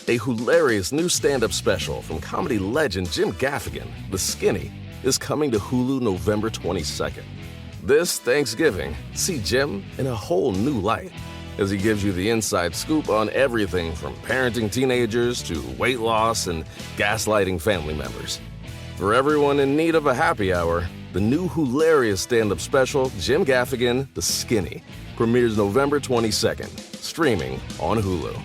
A hilarious new stand-up special from comedy legend Jim Gaffigan, The Skinny, is coming to Hulu November 22nd. This Thanksgiving, see Jim in a whole new light as he gives you the inside scoop on everything from parenting teenagers to weight loss and gaslighting family members. For everyone in need of a happy hour, the new hilarious stand-up special, Jim Gaffigan, The Skinny, premieres November 22nd, streaming on Hulu.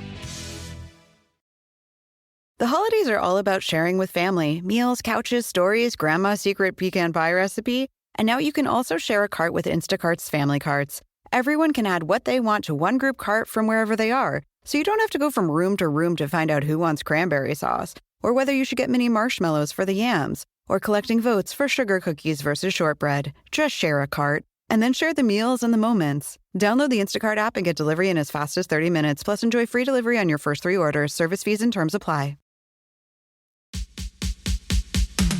The holidays are all about sharing with family. Meals, couches, stories, grandma's secret pecan pie recipe. And now you can also share a cart with Instacart's family carts. Everyone can add what they want to one group cart from wherever they are. So you don't have to go from room to room to find out who wants cranberry sauce, or whether you should get mini marshmallows for the yams, or collecting votes for sugar cookies versus shortbread. Just share a cart. And then share the meals and the moments. Download the Instacart app and get delivery in as fast as 30 minutes. Plus, enjoy free delivery on your first 3 orders. Service fees and terms apply.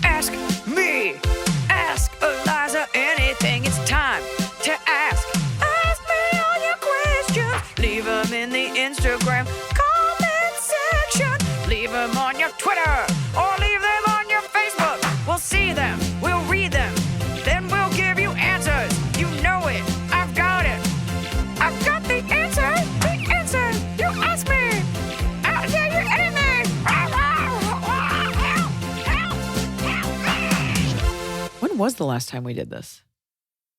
Ask me, ask Iliza anything. It's time to ask. Ask me all your questions. Leave them in the Instagram comment section. Leave them on your Twitter or leave them on your Facebook. We'll see them, we'll read them, then we'll give you answers. You know it, I've got it. I've got the answer, you ask me. I'll tell you anything. When was the last time we did this?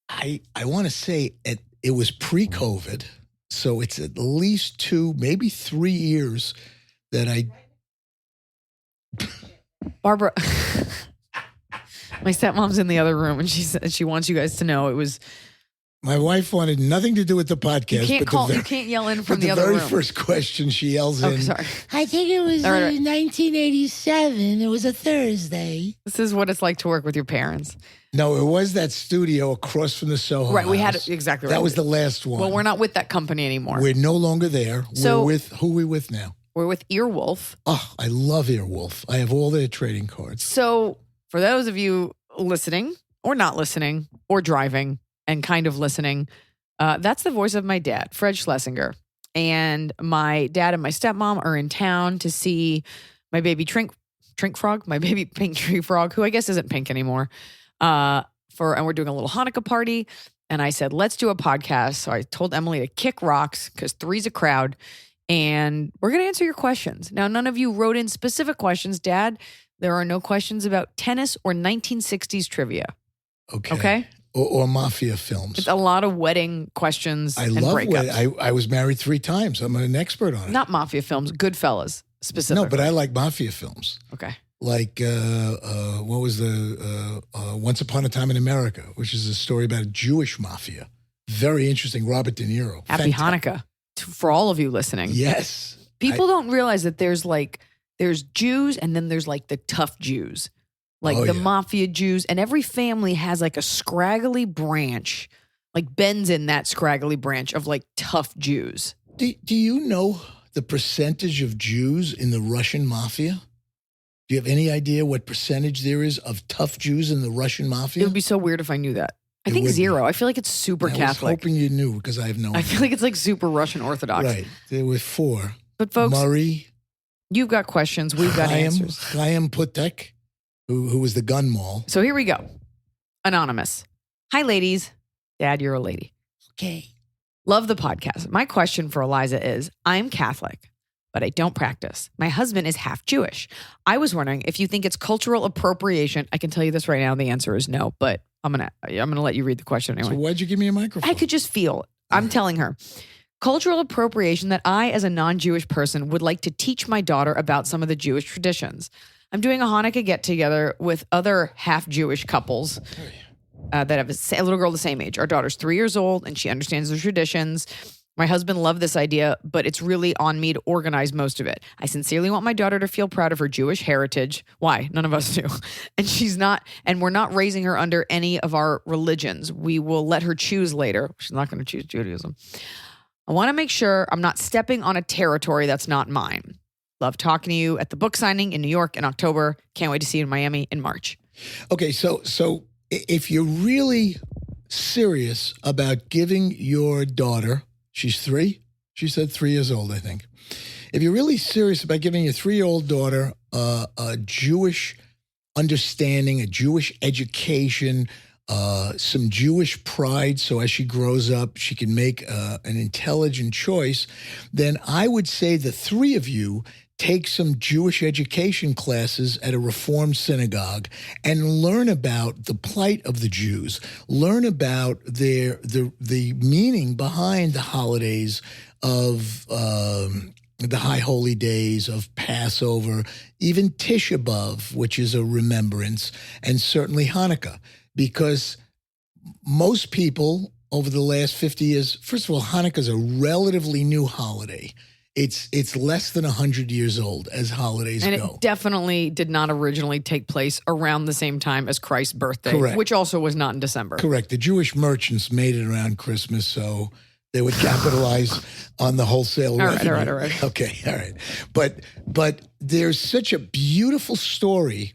I want to say it was pre-COVID, so it's at least 2, maybe 3 years that I... Barbara, my stepmom's in the other room, and she wants you guys to know it was... My wife wanted nothing to do with the podcast. You can't yell in from the other room. The very first question she yells in. Sorry. I think it was 1987. It was a Thursday. This is what it's like to work with your parents. No, it was that studio across from the Soho Right, we House. had it exactly right. That was the last one. Well, we're not with that company anymore. We're no longer there. So, we're with, who are we with now? We're with Earwolf. Oh, I love Earwolf. I have all their trading cards. So for those of you listening or not listening or driving and kind of listening, that's the voice of my dad, Fred Shlesinger. And my dad and my stepmom are in town to see my baby Trink Frog, my baby pink tree frog, who I guess isn't pink anymore. And we're doing a little Hanukkah party. And I said, let's do a podcast. So I told Emily to kick rocks because 3's a crowd. And we're going to answer your questions. Now, none of you wrote in specific questions. Dad, there are no questions about tennis or 1960s trivia. Okay? Or mafia films. It's a lot of wedding questions and breakups. I was married 3 times. I'm an expert on it. Not mafia films, Goodfellas specifically. No, but I like mafia films. Okay. Like, what was the Once Upon a Time in America, which is a story about a Jewish mafia. Very interesting. Robert De Niro. Happy Hanukkah for all of you listening. Yes. People don't realize that there's Jews and then there's like the tough Jews. Like the mafia Jews, and every family has like a scraggly branch, like Ben's in that scraggly branch of like tough Jews. Do you know the percentage of Jews in the Russian mafia? Do you have any idea what percentage there is of tough Jews in the Russian mafia? It would be so weird if I knew that. I think 0. I feel like it's super Catholic. I was hoping you knew because I have no idea. I feel like it's like super Russian Orthodox. Right. There were 4. But folks, Murray. You've got questions. We've got answers. Chaim Putek. Who was the gun mall. So here we go. Anonymous. Hi, ladies. Dad, you're a lady. Okay. Love the podcast. My question for Iliza is, I'm Catholic, but I don't practice. My husband is half Jewish. I was wondering if you think it's cultural appropriation. I can tell you this right now. The answer is no, but I'm gonna let you read the question anyway. So why'd you give me a microphone? I could just feel it. I'm telling her. Cultural appropriation that I, as a non-Jewish person, would like to teach my daughter about some of the Jewish traditions. I'm doing a Hanukkah get-together with other half-Jewish couples that have a little girl the same age. Our daughter's 3 years old, and she understands the traditions. My husband loved this idea, but it's really on me to organize most of it. I sincerely want my daughter to feel proud of her Jewish heritage. Why? None of us do. And we're not raising her under any of our religions. We will let her choose later. She's not going to choose Judaism. I want to make sure I'm not stepping on a territory that's not mine. Love talking to you at the book signing in New York in October. Can't wait to see you in Miami in March. Okay, so if you're really serious about giving your daughter, she's 3? She said 3 years old, I think. if you're really serious about giving your 3-year-old daughter a Jewish understanding, a Jewish education, some Jewish pride, so as she grows up, she can make an intelligent choice, then I would say the 3 of you take some Jewish education classes at a Reformed synagogue and learn about the plight of the Jews, learn about the meaning behind the holidays of the high holy days, of Passover, even Tisha B'Av, which is a remembrance, and certainly Hanukkah, because most people over the last 50 years, first of all, Hanukkah is a relatively new holiday. It's less than 100 years old as holidays and go. It definitely did not originally take place around the same time as Christ's birthday, Correct. which also was not in December. Correct. The Jewish merchants made it around Christmas, so they would capitalize on the wholesale revenue. All right. Okay, all right. But there's such a beautiful story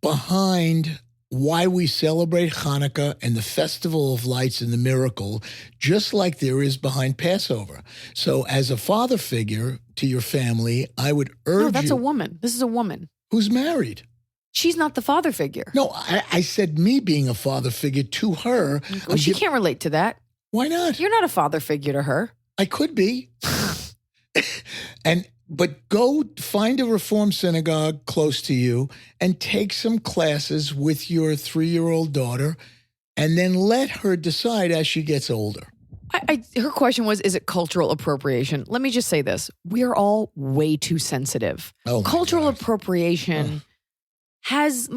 behind why we celebrate Hanukkah and the Festival of Lights and the miracle, just like there is behind Passover. So as a father figure to your family, I would urge you. No, that's a woman. This is a woman. Who's married. She's not the father figure. No, I said me being a father figure to her. Well, she can't relate to that. Why not? You're not a father figure to her. I could be. But go find a Reform synagogue close to you and take some classes with your 3-year-old daughter, and then let her decide as she gets older. Her question was, is it cultural appropriation? Let me just say this. We are all way too sensitive. Oh, my Cultural God. appropriation has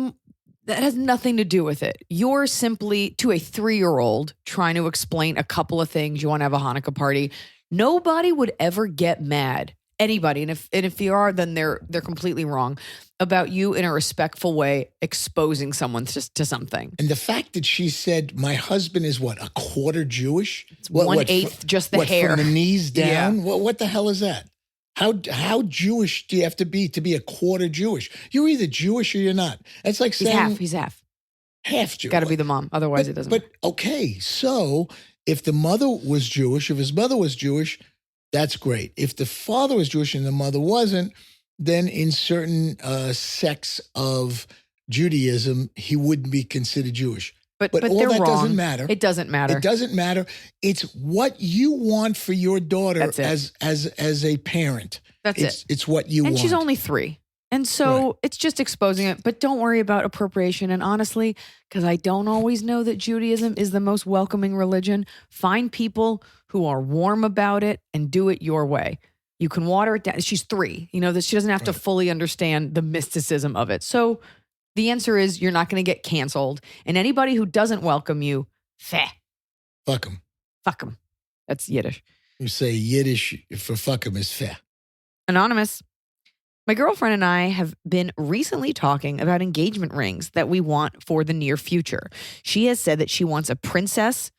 nothing to do with it. You're simply, to a 3-year-old, trying to explain a couple of things. You want to have a Hanukkah party. Nobody would ever get mad. Anybody, and if you are, then they're completely wrong about you in a respectful way exposing someone to something. And the fact that she said, my husband is what, a quarter Jewish? It's 1/8 just the hair. From the knees down? Yeah. What the hell is that? How Jewish do you have to be a quarter Jewish? You're either Jewish or you're not. It's like saying He's half. Half Jewish. Got to be the mom, otherwise it doesn't. But okay, so if the mother was Jewish, if his mother was Jewish, that's great. If the father was Jewish and the mother wasn't, then in certain sects of Judaism, he wouldn't be considered Jewish. But all they're that wrong. doesn't matter. It doesn't matter. It doesn't matter. It's what you want for your daughter That's it. as a parent. That's it. It's what you want. And she's only 3. And so it's just exposing it. But don't worry about appropriation. And honestly, because I don't always know that Judaism is the most welcoming religion, find people who are warm about it and do it your way. You can water it down. She's 3. You know, that she doesn't have to fully understand the mysticism of it. So the answer is you're not going to get canceled. And anybody who doesn't welcome you, Fuck them. fuck them. That's Yiddish. You say Yiddish for fuck them is feh. Anonymous. My girlfriend and I have been recently talking about engagement rings that we want for the near future. She has said that she wants a princess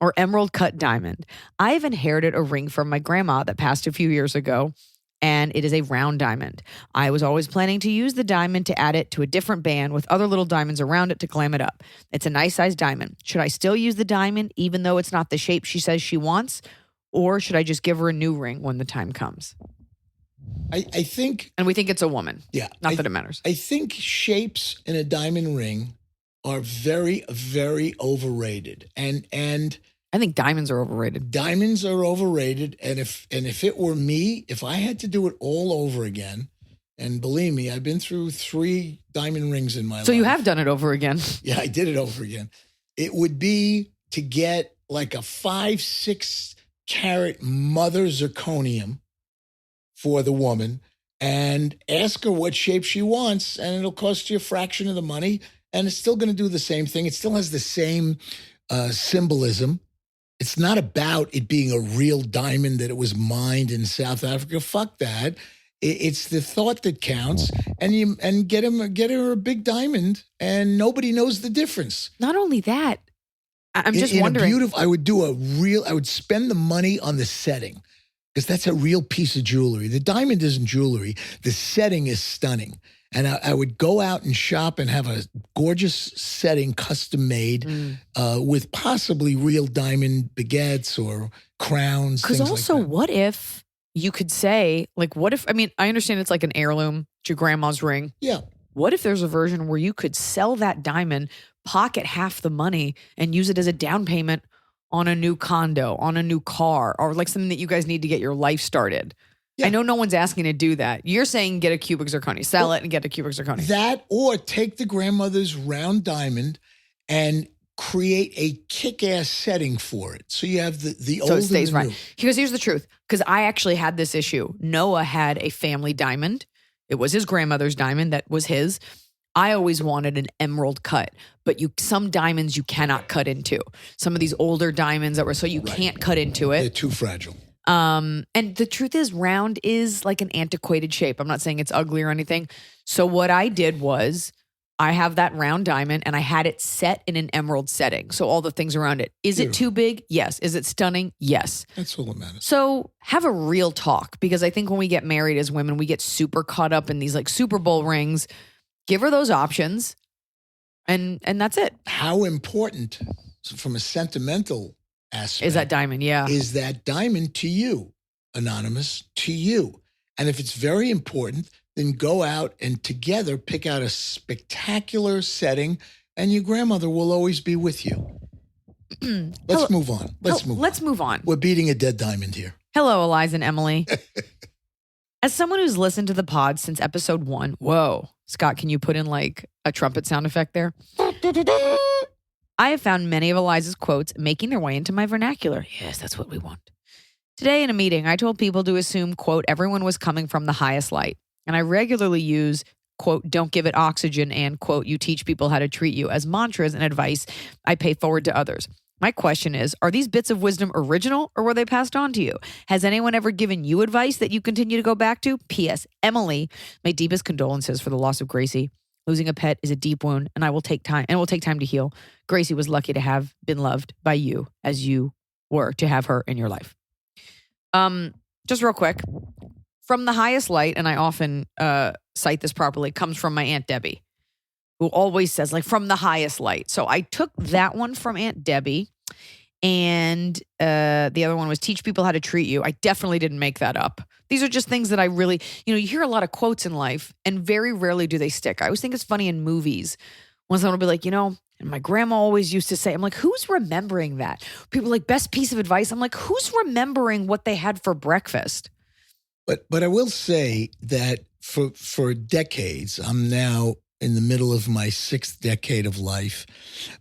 or emerald cut diamond. I have inherited a ring from my grandma that passed a few years ago, and it is a round diamond. I was always planning to use the diamond to add it to a different band with other little diamonds around it to glam it up. It's a nice sized diamond. Should I still use the diamond even though it's not the shape she says she wants? Or should I just give her a new ring when the time comes? I think, And we think it's a woman. yeah. Not that it matters. I think shapes in a diamond ring are very, very overrated. And I think diamonds are overrated. diamonds are overrated. And if it were me, if I had to do it all over again, and believe me, I've been through 3 diamond rings in my life. So you have done it over again. Yeah, I did it over again. It would be to get like a 5-6 carat mother zirconium for the woman and ask her what shape she wants, and it'll cost you a fraction of the money, and it's still going to do the same thing. It still has the same symbolism. It's not about it being a real diamond that it was mined in South Africa. Fuck that. It's the thought that counts, and get her a big diamond, and nobody knows the difference. Not only that, I'm just In a wondering. I would spend the money on the setting, because that's a real piece of jewelry. The diamond isn't jewelry. The setting is stunning. And I would go out and shop and have a gorgeous setting custom made with possibly real diamond baguettes or crowns. Because things also, like that. what if you could say, like, what if, I mean, I understand it's like an heirloom, it's your grandma's ring. Yeah. What if there's a version where you could sell that diamond, pocket half the money, and use it as a down payment on a new condo, on a new car, or like something that you guys need to get your life started? Yeah. I know no one's asking to do that. You're saying get a cubic zirconia, sell it and get a cubic zirconia. That, or take the grandmother's round diamond and create a kick-ass setting for it. So you have the old So it stays and the right. new. Because here's the truth. Because I actually had this issue. Noah had a family diamond. It was his grandmother's diamond that was his. I always wanted an emerald cut, but some diamonds you cannot cut into. Some of these older diamonds that were so you can't cut into They're it. too fragile. And the truth is, round is like an antiquated shape. I'm not saying it's ugly or anything. So what I did was I have that round diamond and I had it set in an emerald setting. So all the things around it. Is it too big? Yes. Is it stunning? Yes. That's all that matters. So have a real talk, because I think when we get married as women, we get super caught up in these like Super Bowl rings. Give her those options and that's it. How important, from a sentimental aspect, Is that diamond? Yeah. is that diamond to you, anonymous, to you? And if it's very important, then go out and together pick out a spectacular setting, and your grandmother will always be with you. Let's move on. Let's move on. We're beating a dead diamond here. Hello, Iliza and Emily. As someone who's listened to the pod since episode 1, whoa, Scott, can you put in like a trumpet sound effect there? I have found many of Iliza's quotes making their way into my vernacular. Yes, that's what we want. Today in a meeting, I told people to assume, quote, everyone was coming from the highest light. And I regularly use, quote, don't give it oxygen and, quote, you teach people how to treat you as mantras and advice I pay forward to others. My question is, are these bits of wisdom original or were they passed on to you? Has anyone ever given you advice that you continue to go back to? P.S. Emily, my deepest condolences for the loss of Gracie. Losing a pet is a deep wound and it will take time to heal. Gracie was lucky to have been loved by you as you were to have her in your life. Just real quick, from the highest light, and I often cite this properly, comes from my Aunt Debbie, who always says, like, from the highest light. So I took that one from Aunt Debbie, and the other one was teach people how to treat you. I definitely didn't make that up. These are just things that I really, you hear a lot of quotes in life, and very rarely do they stick. I always think it's funny in movies when someone will be like, and my grandma always used to say, I'm like, who's remembering that? People are like, best piece of advice. I'm like, who's remembering what they had for breakfast? But I will say that for decades, I'm now in the middle of my 6th decade of life,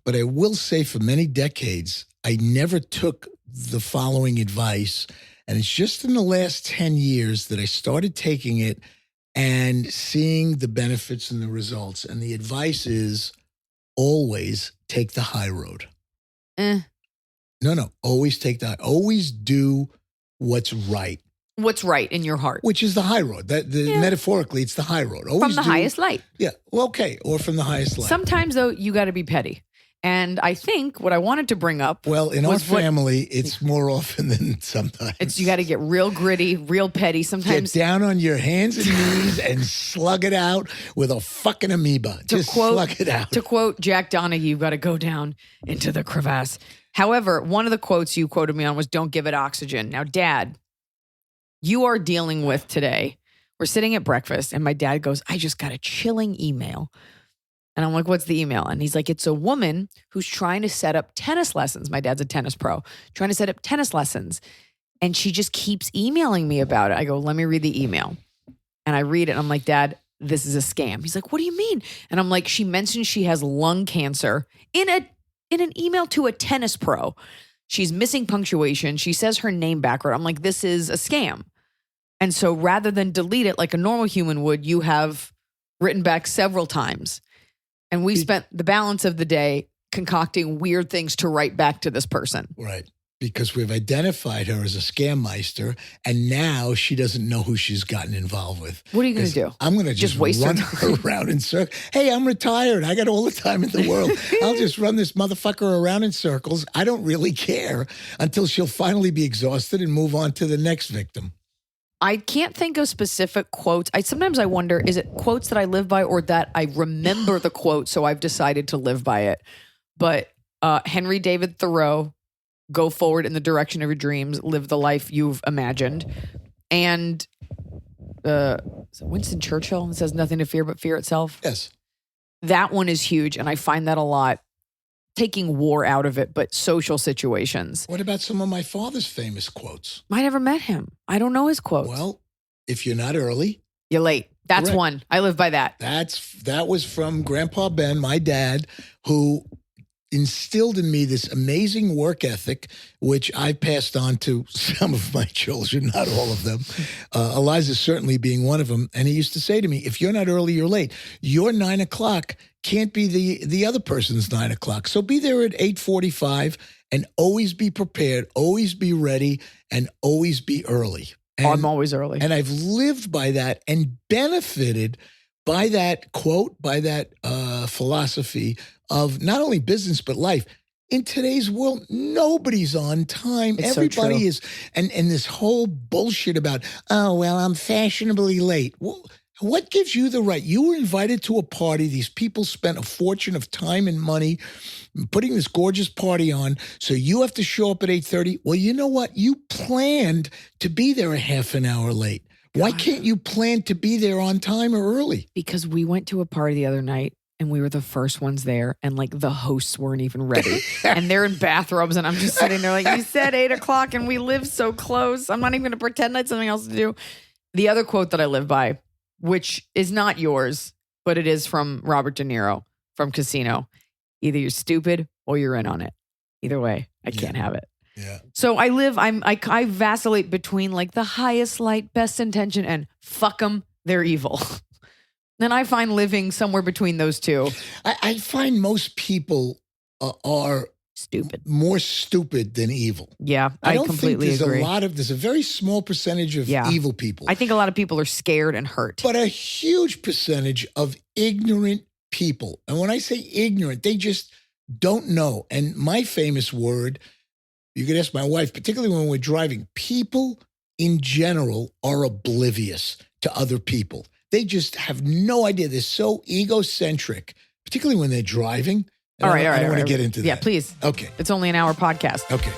but I will say for many decades, I never took the following advice. And it's just in the last 10 years that I started taking it and seeing the benefits and the results. And the advice is always take the high road. No, always always do what's right. What's right in your heart. Which is the high road. Metaphorically, it's the high road. Always from the highest light. Yeah. Well, okay. Or from the highest light. Sometimes, though, you got to be petty. And I think what I wanted to bring up. Well, in our family, it's more often than sometimes. You got to get real gritty, real petty. Sometimes. Get down on your hands and knees and slug it out with a fucking amoeba. Slug it out. To quote Jack Donaghy, you've got to go down into the crevasse. However, one of the quotes you quoted me on was don't give it oxygen. Now, Dad, you are dealing with today. We're sitting at breakfast and my dad goes, I just got a chilling email. And I'm like, what's the email? And he's like, it's a woman who's trying to set up tennis lessons. My dad's a tennis pro, trying to set up tennis lessons. And she just keeps emailing me about it. I go, let me read the email. And I read it. And I'm like, Dad, this is a scam. He's like, what do you mean? And I'm like, she mentioned she has lung cancer in an email to a tennis pro. She's missing punctuation. She says her name backward. I'm like, this is a scam. And so rather than delete it like a normal human would, you have written back several times. And we spent the balance of the day concocting weird things to write back to this person. Right. Because we've identified her as a scam meister, and now she doesn't know who she's gotten involved with. What are you going to do? I'm going to just waste run her her around in circles. Hey, I'm retired. I got all the time in the world. I'll just run this motherfucker around in circles. I don't really care until she'll finally be exhausted and move on to the next victim. I can't think of specific quotes. Sometimes I wonder, is it quotes that I live by or that I remember the quote, so I've decided to live by it? But Henry David Thoreau, go forward in the direction of your dreams, live the life you've imagined. And Winston Churchill says nothing to fear but fear itself. Yes. That one is huge. And I find that a lot, taking war out of it, but social situations. What about some of my father's famous quotes? I never met him. I don't know his quotes. Well, if you're not early, you're late. That's correct. one. I live by that. That was from Grandpa Ben, my dad, who instilled in me this amazing work ethic, which I passed on to some of my children, not all of them. Iliza certainly being one of them. And he used to say to me, if you're not early, you're late. Your 9 o'clock can't be the other person's 9 o'clock. So be there at 8:45 and always be prepared, always be ready, and always be early. And, I'm always early. And I've lived by that and benefited by that quote, by that philosophy of not only business, but life. In today's world, nobody's on time. It's Everybody so true. is. And this whole bullshit about, oh, well, I'm fashionably late. Well, what gives you the right? You were invited to a party. These people spent a fortune of time and money putting this gorgeous party on. So you have to show up at 8:30. Well, you know what? You planned to be there a half an hour late. Why can't you plan to be there on time or early? Because we went to a party the other night and we were the first ones there and like the hosts weren't even ready and they're in bathrobes and I'm just sitting there like, you said 8 o'clock and we live so close. I'm not even going to pretend I had something else to do. The other quote that I live by, which is not yours, but it is from Robert De Niro from Casino. Either you're stupid or you're in on it. Either way, I can't have it. Yeah. So I vacillate between like the highest light, best intention and fuck them, they're evil. Then I find living somewhere between those two. I find most people are Stupid. more stupid than evil. Yeah, I I don't completely think there's agree. there's a very small percentage of evil people. I think a lot of people are scared and hurt. But a huge percentage of ignorant people. And when I say ignorant, they just don't know. And my famous word, you could ask my wife, particularly when we're driving, people in general are oblivious to other people. They just have no idea. They're so egocentric, particularly when they're driving. And I don't want to get into that. Yeah, please. Okay. It's only an hour podcast. Okay.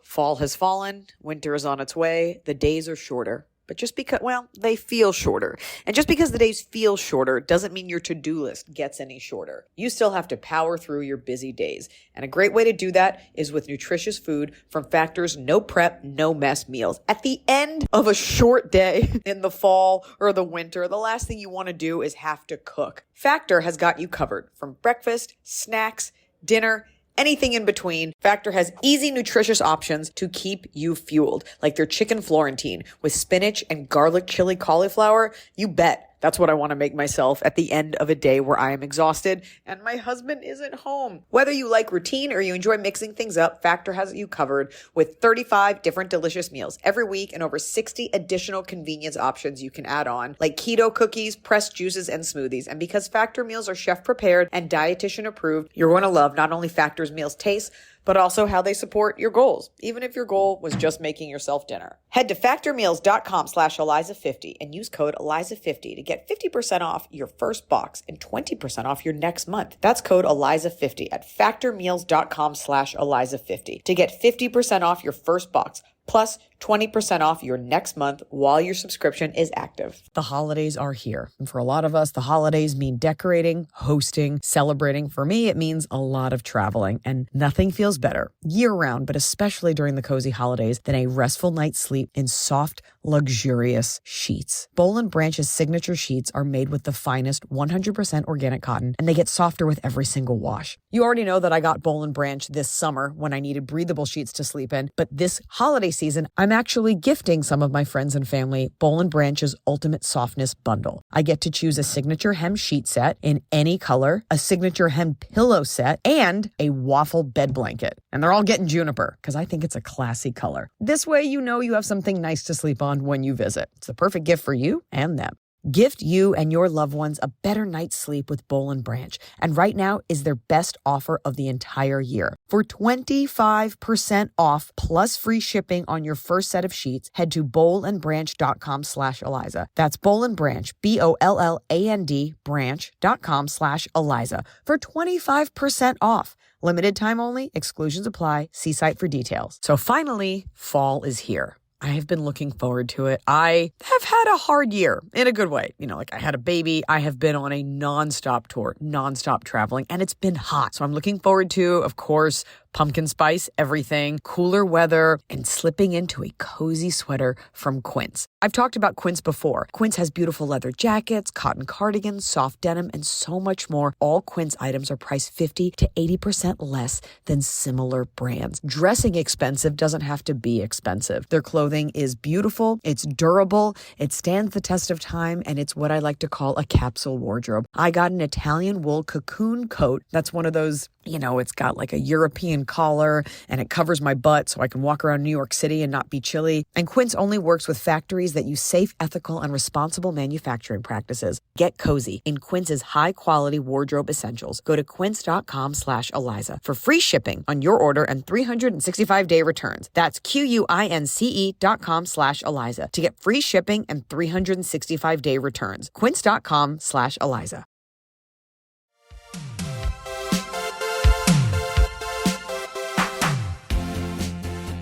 Fall has fallen, winter is on its way, the days are shorter. But just because, well, they feel shorter. And just because the days feel shorter doesn't mean your to-do list gets any shorter. You still have to power through your busy days. And a great way to do that is with nutritious food from Factor's no prep, no mess meals. At the end of a short day in the fall or the winter, the last thing you want to do is have to cook. Factor has got you covered from breakfast, snacks, dinner, anything in between. Factor has easy, nutritious options to keep you fueled, like their chicken Florentine with spinach and garlic chili cauliflower. You bet. That's what I want to make myself at the end of a day where I am exhausted and my husband isn't home. Whether you like routine or you enjoy mixing things up, Factor has you covered with 35 different delicious meals every week and over 60 additional convenience options you can add on, like keto cookies, pressed juices, and smoothies. And because Factor meals are chef prepared and dietitian approved, you're going to love not only Factor's meals taste, but also how they support your goals, even if your goal was just making yourself dinner. Head to factormeals.com/Iliza50 and use code Iliza50 to get 50% off your first box and 20% off your next month. That's code Iliza50 at factormeals.com/Iliza50 to get 50% off your first box plus 20% off your next month while your subscription is active. The holidays are here. And for a lot of us, the holidays mean decorating, hosting, celebrating. For me, it means a lot of traveling. And nothing feels better year-round, but especially during the cozy holidays, than a restful night's sleep in soft, luxurious sheets. Boll & Branch's signature sheets are made with the finest 100% organic cotton, and they get softer with every single wash. You already know that I got Boll & Branch this summer when I needed breathable sheets to sleep in, but this holiday season, I'm actually gifting some of my friends and family Boll & Branch's Ultimate Softness Bundle. I get to choose a signature hem sheet set in any color, a signature hem pillow set, and a waffle bed blanket. And they're all getting juniper because I think it's a classy color. This way you know you have something nice to sleep on when you visit. It's the perfect gift for you and them. Gift you and your loved ones a better night's sleep with Boll & Branch. And right now is their best offer of the entire year. For 25% off plus free shipping on your first set of sheets, head to bollandbranch.com/Iliza. That's Boll & Branch, BOLLAND branch.com/Iliza for 25% off. Limited time only. Exclusions apply. See site for details. So finally, fall is here. I have been looking forward to it. I have had a hard year in a good way. Like I had a baby. I have been on a nonstop tour, nonstop traveling, and it's been hot. So I'm looking forward to, of course, pumpkin spice, everything, cooler weather, and slipping into a cozy sweater from Quince. I've talked about Quince before. Quince has beautiful leather jackets, cotton cardigans, soft denim, and so much more. All Quince items are priced 50 to 80% less than similar brands. Dressing expensive doesn't have to be expensive. Their clothing is beautiful, it's durable, it stands the test of time, and it's what I like to call a capsule wardrobe. I got an Italian wool cocoon coat. That's one of those, it's got like a European collar and it covers my butt so I can walk around New York City and not be chilly. And Quince only works with factories that use safe, ethical, and responsible manufacturing practices. Get cozy in Quince's high-quality wardrobe essentials. Go to quince.com/Iliza for free shipping on your order and 365-day returns. That's QUINCE.com/Iliza to get free shipping and 365-day returns. Quince.com/Iliza.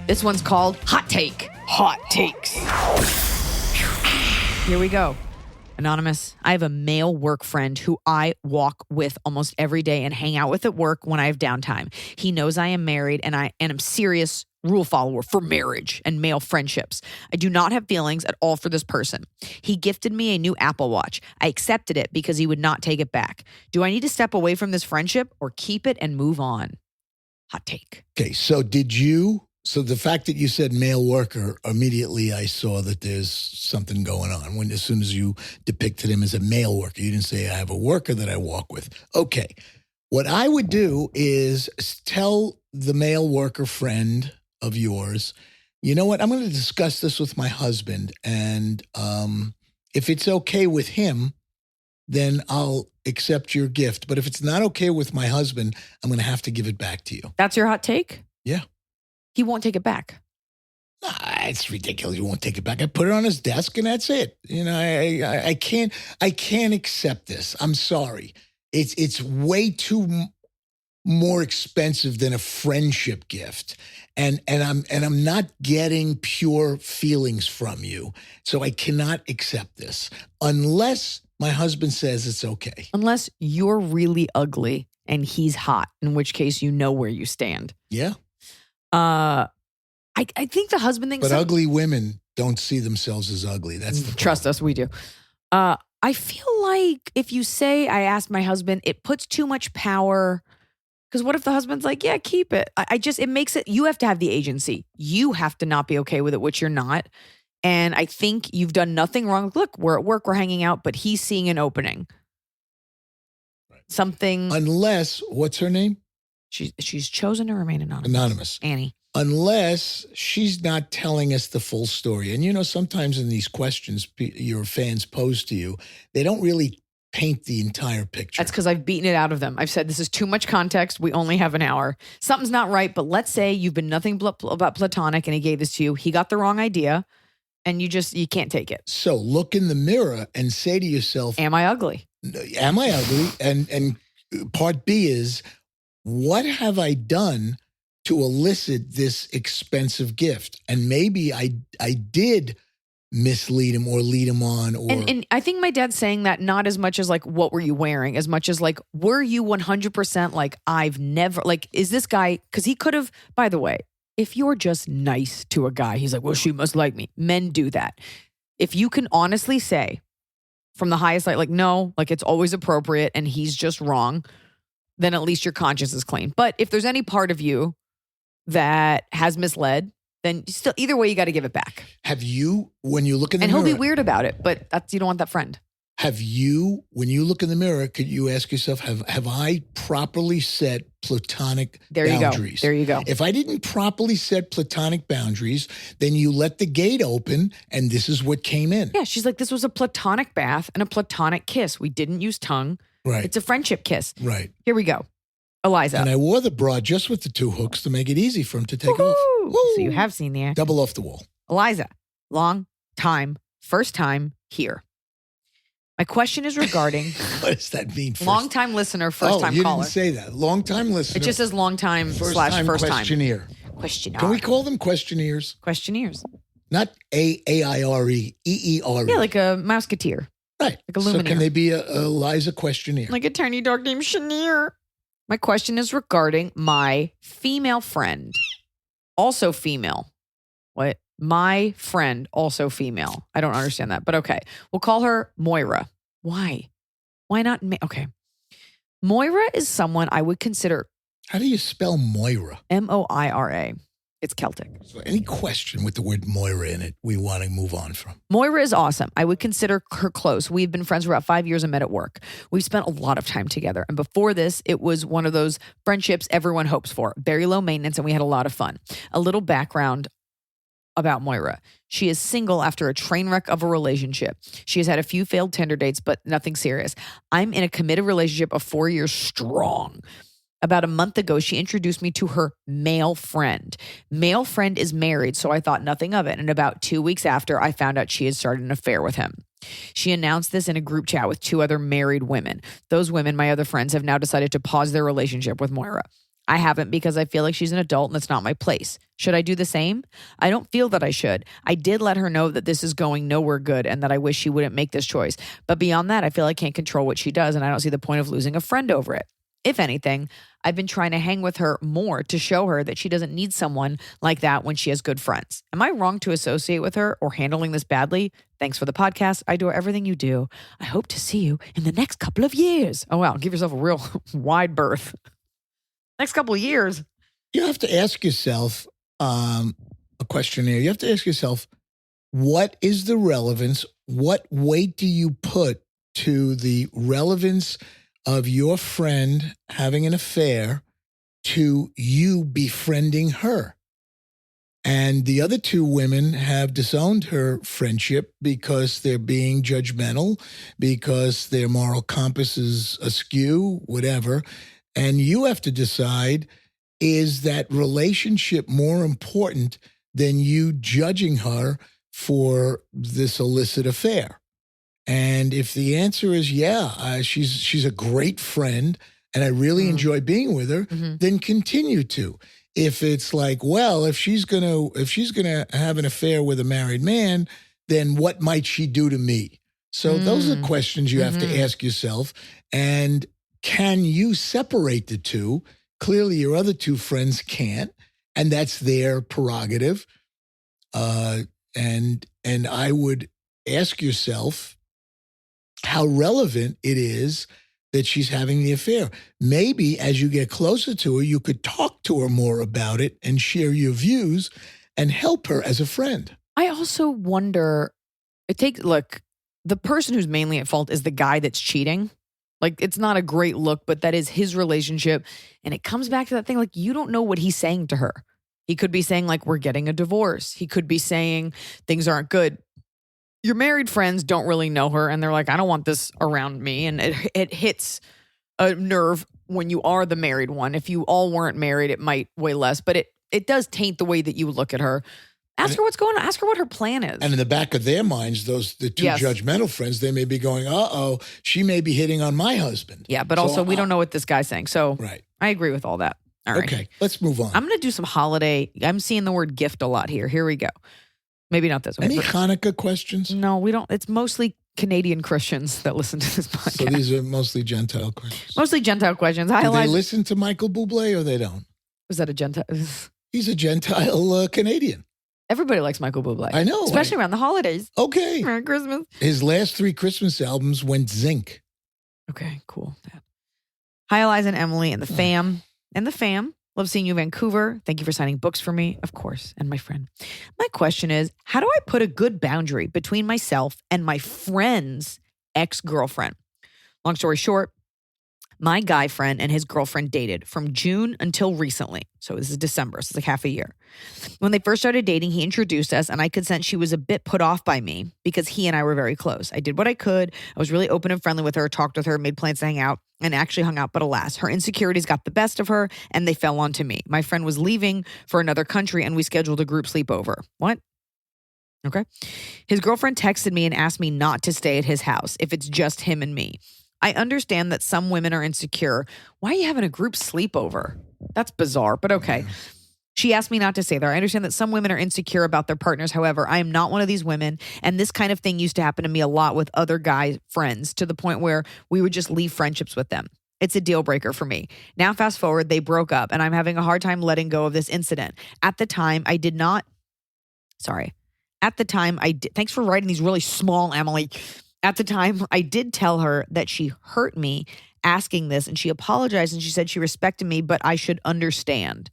This one's called Hot Take. Hot Takes. Here we go. Anonymous, I have a male work friend who I walk with almost every day and hang out with at work when I have downtime. He knows I am married and I'm serious rule follower for marriage and male friendships. I do not have feelings at all for this person. He gifted me a new Apple Watch. I accepted it because he would not take it back. Do I need to step away from this friendship or keep it and move on? Hot take. Okay, so the fact that you said male worker, immediately I saw that there's something going on. As soon as you depicted him as a male worker, you didn't say I have a worker that I walk with. Okay, what I would do is tell the male worker friend of yours, you know what, I'm going to discuss this with my husband, and if it's okay with him, then I'll accept your gift. But if it's not okay with my husband, I'm going to have to give it back to you. That's your hot take? Yeah. He won't take it back. It's ridiculous. You won't take it back. I put it on his desk and that's it. I can't accept this. I'm sorry. It's way too more expensive than a friendship gift. And I'm not getting pure feelings from you. So I cannot accept this unless my husband says it's okay. Unless you're really ugly and he's hot, in which case you know where you stand. Yeah. I think the husband thinks... But ugly women don't see themselves as ugly. That's the problem. Trust us, we do. I feel like if you say, I asked my husband, it puts too much power. Because what if the husband's like, yeah, keep it. It makes it, you have to have the agency. You have to not be okay with it, which you're not. And I think you've done nothing wrong. Look, we're at work, we're hanging out, but he's seeing an opening. Right. Something. Unless, what's her name? She's chosen to remain anonymous. Anonymous. Annie. Unless she's not telling us the full story. And sometimes in these questions your fans pose to you, they don't really paint the entire picture. That's because I've beaten it out of them. I've said, this is too much context. We only have an hour. Something's not right, but let's say you've been nothing about platonic and he gave this to you. He got the wrong idea and you can't take it. So look in the mirror and say to yourself, am I ugly? Am I ugly? And part B is, what have I done to elicit this expensive gift? And maybe I did mislead him or lead him on. Or and I think my dad's saying that not as much as like, what were you wearing? As much as like, were you 100% like, I've never, like, is this guy, because he could have, by the way, if you're just nice to a guy, he's like, well, she must like me. Men do that. If you can honestly say from the highest light, like, no, like it's always appropriate and he's just wrong, then at least your conscience is clean. But if there's any part of you that has misled, then still, either way, you got to give it back. Have you, when you look in the mirror... And mirror, he'll be weird about it, but you don't want that friend. Have you, when you look in the mirror, could you ask yourself, have I properly set platonic boundaries? There you go. If I didn't properly set platonic boundaries, then you let the gate open and this is what came in. Yeah, she's like, this was a platonic bath and a platonic kiss. We didn't use tongue. Right. It's a friendship kiss. Right. Here we go. Iliza. And I wore the bra just with the two hooks to make it easy for him to take off. Woo! So you have seen the act. Double off the wall. Iliza, long time, first time here. My question is regarding What does that mean? long-time listener, first-time you caller. didn't say that. Long-time listener. It just says long-time / first time. questionnaire. Questionnaire. Can we call them questionnaires? Questionnaires. Not AIRE, EERE. Yeah, like a Mouseketeer. right. like a So luminaire. can they be a Iliza questionnaire? Like a tiny dog named Chenier. My question is regarding my female friend. Also female. What? My friend, also female. I don't understand that, but okay. We'll call her Moira. Why? Why not? Okay. Moira is someone I would consider How do you spell Moira? Moira. It's Celtic. So any question with the word Moira in it, we want to move on from. Moira is awesome. I would consider her close. We've been friends for about 5 years and met at work. We've spent a lot of time together. And before this, it was one of those friendships everyone hopes for. Very low maintenance, and we had a lot of fun. A little background about Moira. She is single after a train wreck of a relationship. She has had a few failed Tinder dates, but nothing serious. I'm in a committed relationship of 4 years strong. About a month ago, she introduced me to her male friend. Male friend is married, so I thought nothing of it. And about 2 weeks after, I found out she had started an affair with him. She announced this in a group chat with 2 other married women. Those women, my other friends, have now decided to pause their relationship with Moira. I haven't because I feel like she's an adult and it's not my place. Should I do the same? I don't feel that I should. I did let her know that this is going nowhere good and that I wish she wouldn't make this choice. But beyond that, I feel I can't control what she does and I don't see the point of losing a friend over it. If anything, I've been trying to hang with her more to show her that she doesn't need someone like that when she has good friends. Am I wrong to associate with her or handling this badly? Thanks for the podcast. I adore everything you do. I hope to see you in the next couple of years. Oh, wow. Give yourself a real wide berth. Next couple of years. You have to ask yourself a questionnaire. You have to ask yourself, what is the relevance? What weight do you put to the relevance of your friend having an affair to you befriending her? And the other 2 women have disowned her friendship because they're being judgmental, because their moral compass is askew, whatever. And you have to decide, is that relationship more important than you judging her for this illicit affair? And if the answer is, she's a great friend and I really enjoy being with her, then continue to. If it's like, well, if she's gonna have an affair with a married man, then what might she do to me? So those are questions you have to ask yourself. And can you separate the two? Clearly, your other 2 friends can't, and that's their prerogative. And I would ask yourself how relevant it is that she's having the affair. Maybe as you get closer to her, you could talk to her more about it and share your views and help her as a friend. I also wonder, look, the person who's mainly at fault is the guy that's cheating. Like, it's not a great look, but that is his relationship. And it comes back to that thing, like, you don't know what he's saying to her. He could be saying, like, we're getting a divorce. He could be saying things aren't good. Your married friends don't really know her, and they're like, I don't want this around me. And it hits a nerve when you are the married one. If you all weren't married, it might weigh less, but it does taint the way that you look at her. Ask her what's going on. Ask her what her plan is. And in the back of their minds, the 2 judgmental friends, they may be going, uh-oh, she may be hitting on my husband. Yeah, but also we don't know what this guy's saying. So right. I agree with all that. All right. Okay, let's move on. I'm going to do some holiday. I'm seeing the word gift a lot here. Here we go. Maybe not this one. Any Hanukkah questions? No, we don't. It's mostly Canadian Christians that listen to this podcast. So these are mostly Gentile questions. Mostly Gentile questions. Do they listen to Michael Bublé or they don't? Was that a Gentile? He's a Gentile Canadian. Everybody likes Michael Bublé. I know. Especially around the holidays. Okay. Merry Christmas. His last 3 Christmas albums went zinc. Okay, cool. Hi, Iliza and Emily and the fam. And the fam. Love seeing you, Vancouver. Thank you for signing books for me, of course, and my friend. My question is, how do I put a good boundary between myself and my friend's ex-girlfriend? Long story short, my guy friend and his girlfriend dated from June until recently. So this is December, so it's like half a year. When they first started dating, he introduced us, and I could sense she was a bit put off by me because he and I were very close. I did what I could. I was really open and friendly with her, talked with her, made plans to hang out, and actually hung out. But alas, her insecurities got the best of her, and they fell onto me. My friend was leaving for another country, and we scheduled a group sleepover. What? Okay. His girlfriend texted me and asked me not to stay at his house if it's just him and me. I understand that some women are insecure. Why are you having a group sleepover? That's bizarre, but okay. Yeah. She asked me not to stay there. I understand that some women are insecure about their partners. However, I am not one of these women. And this kind of thing used to happen to me a lot with other guy friends, to the point where we would just leave friendships with them. It's a deal breaker for me. Now, fast forward, they broke up and I'm having a hard time letting go of this incident. At the time, I did not. At the time, I did. Thanks for writing these really small, Emily. At the time, I did tell her that she hurt me asking this, and she apologized and she said she respected me, but I should understand.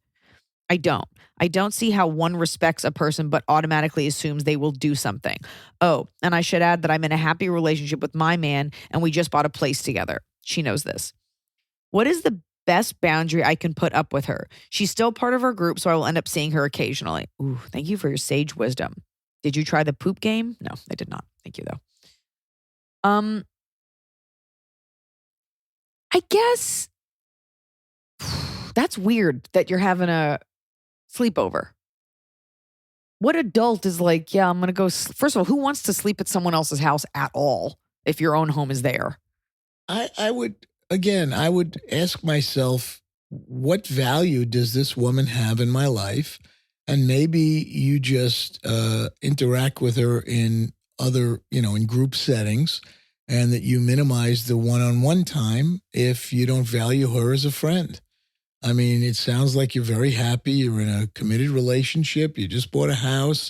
I don't. I don't see how one respects a person but automatically assumes they will do something. Oh, and I should add that I'm in a happy relationship with my man and we just bought a place together. She knows this. What is the best boundary I can put up with her? She's still part of our group, so I will end up seeing her occasionally. Ooh, thank you for your sage wisdom. Did you try the poop game? No, I did not. Thank you, though. I guess that's weird that you're having a sleepover. What adult is like, yeah, I'm going to go. First of all, who wants to sleep at someone else's house at all if your own home is there? I would ask myself, what value does this woman have in my life? And maybe you just interact with her in other, in group settings, and that you minimize the one-on-one time if you don't value her as a friend. I mean, it sounds like you're very happy. You're in a committed relationship. You just bought a house,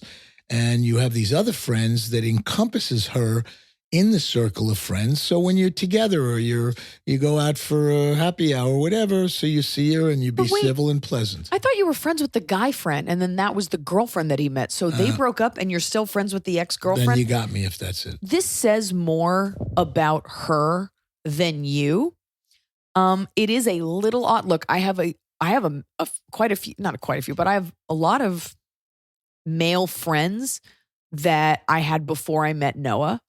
and you have these other friends that encompasses her in the circle of friends. So when you're together or you go out for a happy hour or whatever, so you see her and you be civil and pleasant. I thought you were friends with the guy friend, and then that was the girlfriend that he met. So they broke up and you're still friends with the ex-girlfriend? Then you got me if that's it. This says more about her than you. It is a little odd. Look, I have quite a few, not quite a few, but I have a lot of male friends that I had before I met Noah.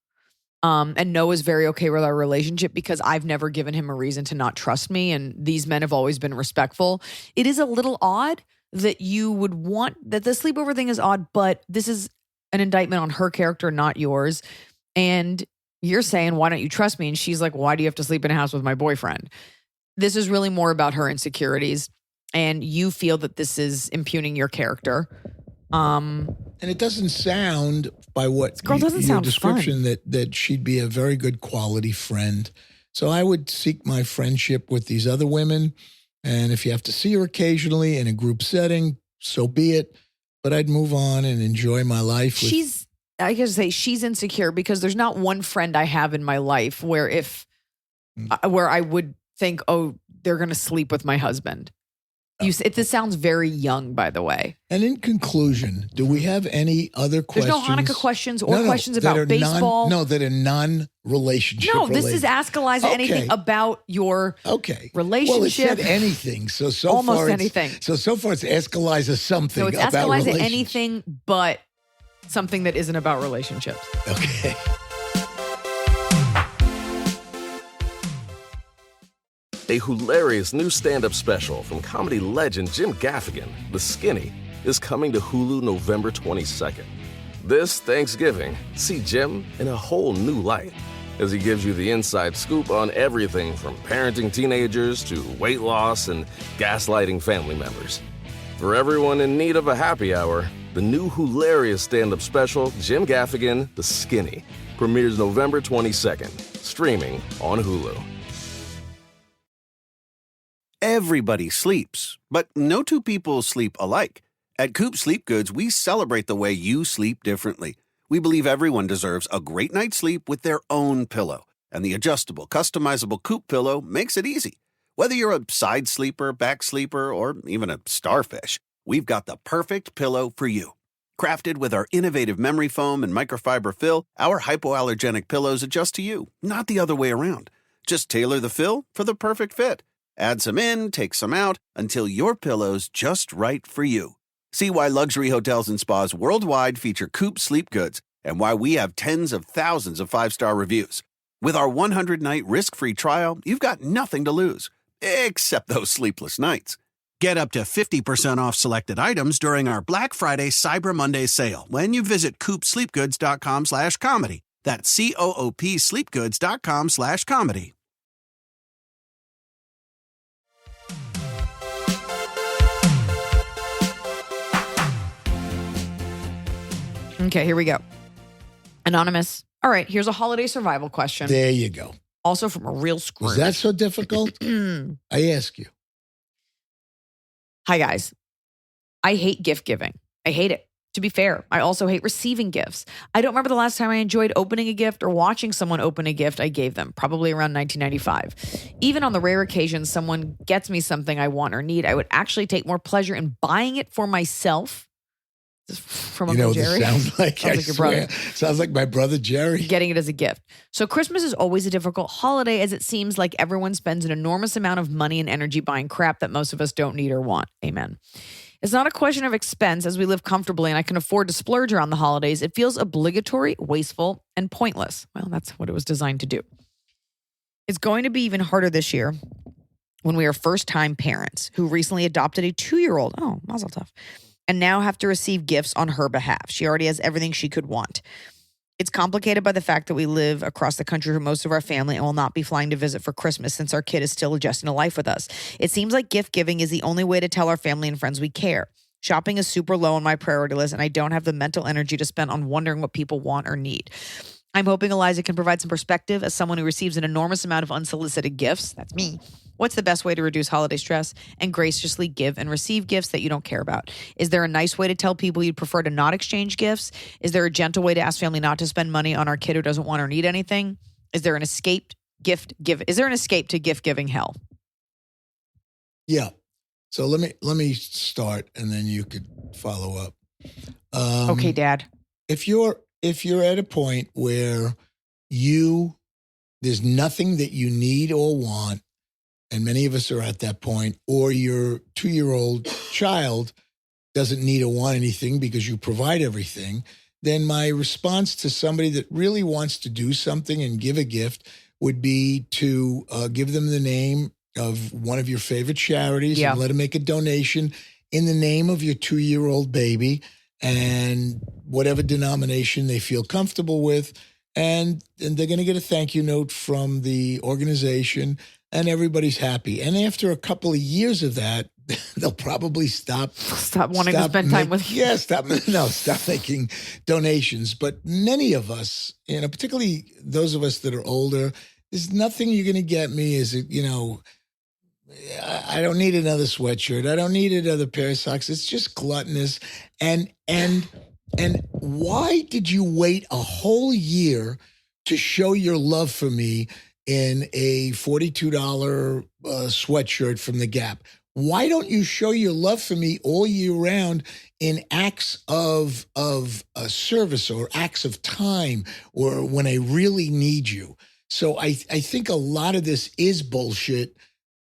And Noah's very okay with our relationship because I've never given him a reason to not trust me. And these men have always been respectful. It is a little odd that you would want that the sleepover thing is odd, but this is an indictment on her character, not yours. And you're saying, why don't you trust me? And she's like, why do you have to sleep in a house with my boyfriend? This is really more about her insecurities. And you feel that this is impugning your character. And it doesn't sound, by what your description, fun. that she'd be a very good quality friend. So I would seek my friendship with these other women. And if you have to see her occasionally in a group setting, so be it. But I'd move on and enjoy my life. I gotta say, she's insecure because there's not one friend I have in my life where where I would think, oh, they're going to sleep with my husband. This sounds very young, by the way. And in conclusion, do we have any other questions? There's no Hanukkah questions or questions about baseball. That are non-relationship No, this related. is Ask Iliza anything about your relationship. Well, it said anything. So almost far anything. So far it's Ask Iliza something about it's Ask Iliza relations. anything but something that isn't about relationships. Okay. A hilarious new stand-up special from comedy legend Jim Gaffigan, The Skinny, is coming to Hulu November 22nd. This Thanksgiving, see Jim in a whole new light as he gives you the inside scoop on everything from parenting teenagers to weight loss and gaslighting family members. For everyone in need of a happy hour, the new hilarious stand-up special, Jim Gaffigan, The Skinny, premieres November 22nd, streaming on Hulu. Everybody sleeps, but no two people sleep alike. At Coop Sleep Goods, we celebrate the way you sleep differently. We believe everyone deserves a great night's sleep with their own pillow, and the adjustable, customizable Coop pillow makes it easy. Whether you're a side sleeper, back sleeper, or even a starfish, we've got the perfect pillow for you. Crafted with our innovative memory foam and microfiber fill, our hypoallergenic pillows adjust to you, not the other way around. Just tailor the fill for the perfect fit. Add some in, take some out, until your pillow's just right for you. See why luxury hotels and spas worldwide feature Coop Sleep Goods and why we have tens of thousands of 5-star reviews. With our 100-night risk-free trial, you've got nothing to lose, except those sleepless nights. Get up to 50% off selected items during our Black Friday Cyber Monday sale when you visit coopsleepgoods.com/comedy. That's COOP sleepgoods.com/comedy. Okay, here we go. Anonymous. All right, here's a holiday survival question. There you go. Also from a real Scrooge. Is that so difficult? I ask you. Hi, guys. I hate gift giving. I hate it. To be fair, I also hate receiving gifts. I don't remember the last time I enjoyed opening a gift or watching someone open a gift I gave them, probably around 1995. Even on the rare occasion someone gets me something I want or need, I would actually take more pleasure in buying it for myself. This is from Uncle Jerry. This sounds like, sounds like your brother. Sounds like my brother Jerry. Getting it as a gift. So Christmas is always a difficult holiday, as it seems like everyone spends an enormous amount of money and energy buying crap that most of us don't need or want. Amen. It's not a question of expense, as we live comfortably and I can afford to splurge around the holidays. It feels obligatory, wasteful, and pointless. Well, that's what it was designed to do. It's going to be even harder this year when we are first-time parents who recently adopted a 2-year-old. Oh, mazel tov. And now have to receive gifts on her behalf. She already has everything she could want. It's complicated by the fact that we live across the country from most of our family and will not be flying to visit for Christmas since our kid is still adjusting to life with us. It seems like gift giving is the only way to tell our family and friends we care. Shopping is super low on my priority list, and I don't have the mental energy to spend on wondering what people want or need. I'm hoping Iliza can provide some perspective as someone who receives an enormous amount of unsolicited gifts. That's me. What's the best way to reduce holiday stress and graciously give and receive gifts that you don't care about? Is there a nice way to tell people you'd prefer to not exchange gifts? Is there a gentle way to ask family not to spend money on our kid who doesn't want or need anything? Is there an escape to gift giving hell? Yeah. So let me start, and then you could follow up. Okay, Dad. If you're at a point where there's nothing that you need or want, and many of us are at that point, or your 2-year-old child doesn't need or want anything because you provide everything, then my response to somebody that really wants to do something and give a gift would be to give them the name of one of your favorite charities and let them make a donation in the name of your 2-year-old baby and whatever denomination they feel comfortable with. And they're going to get a thank you note from the organization, and everybody's happy. And after a couple of years of that, they'll probably stop wanting to spend time with you. Yeah, stop making donations. But many of us, particularly those of us that are older, there's nothing you're going to get me I don't need another sweatshirt. I don't need another pair of socks. It's just gluttonous. And why did you wait a whole year to show your love for me in a $42 sweatshirt from the Gap? Why don't you show your love for me all year round in acts of service or acts of time or when I really need you? So I think a lot of this is bullshit.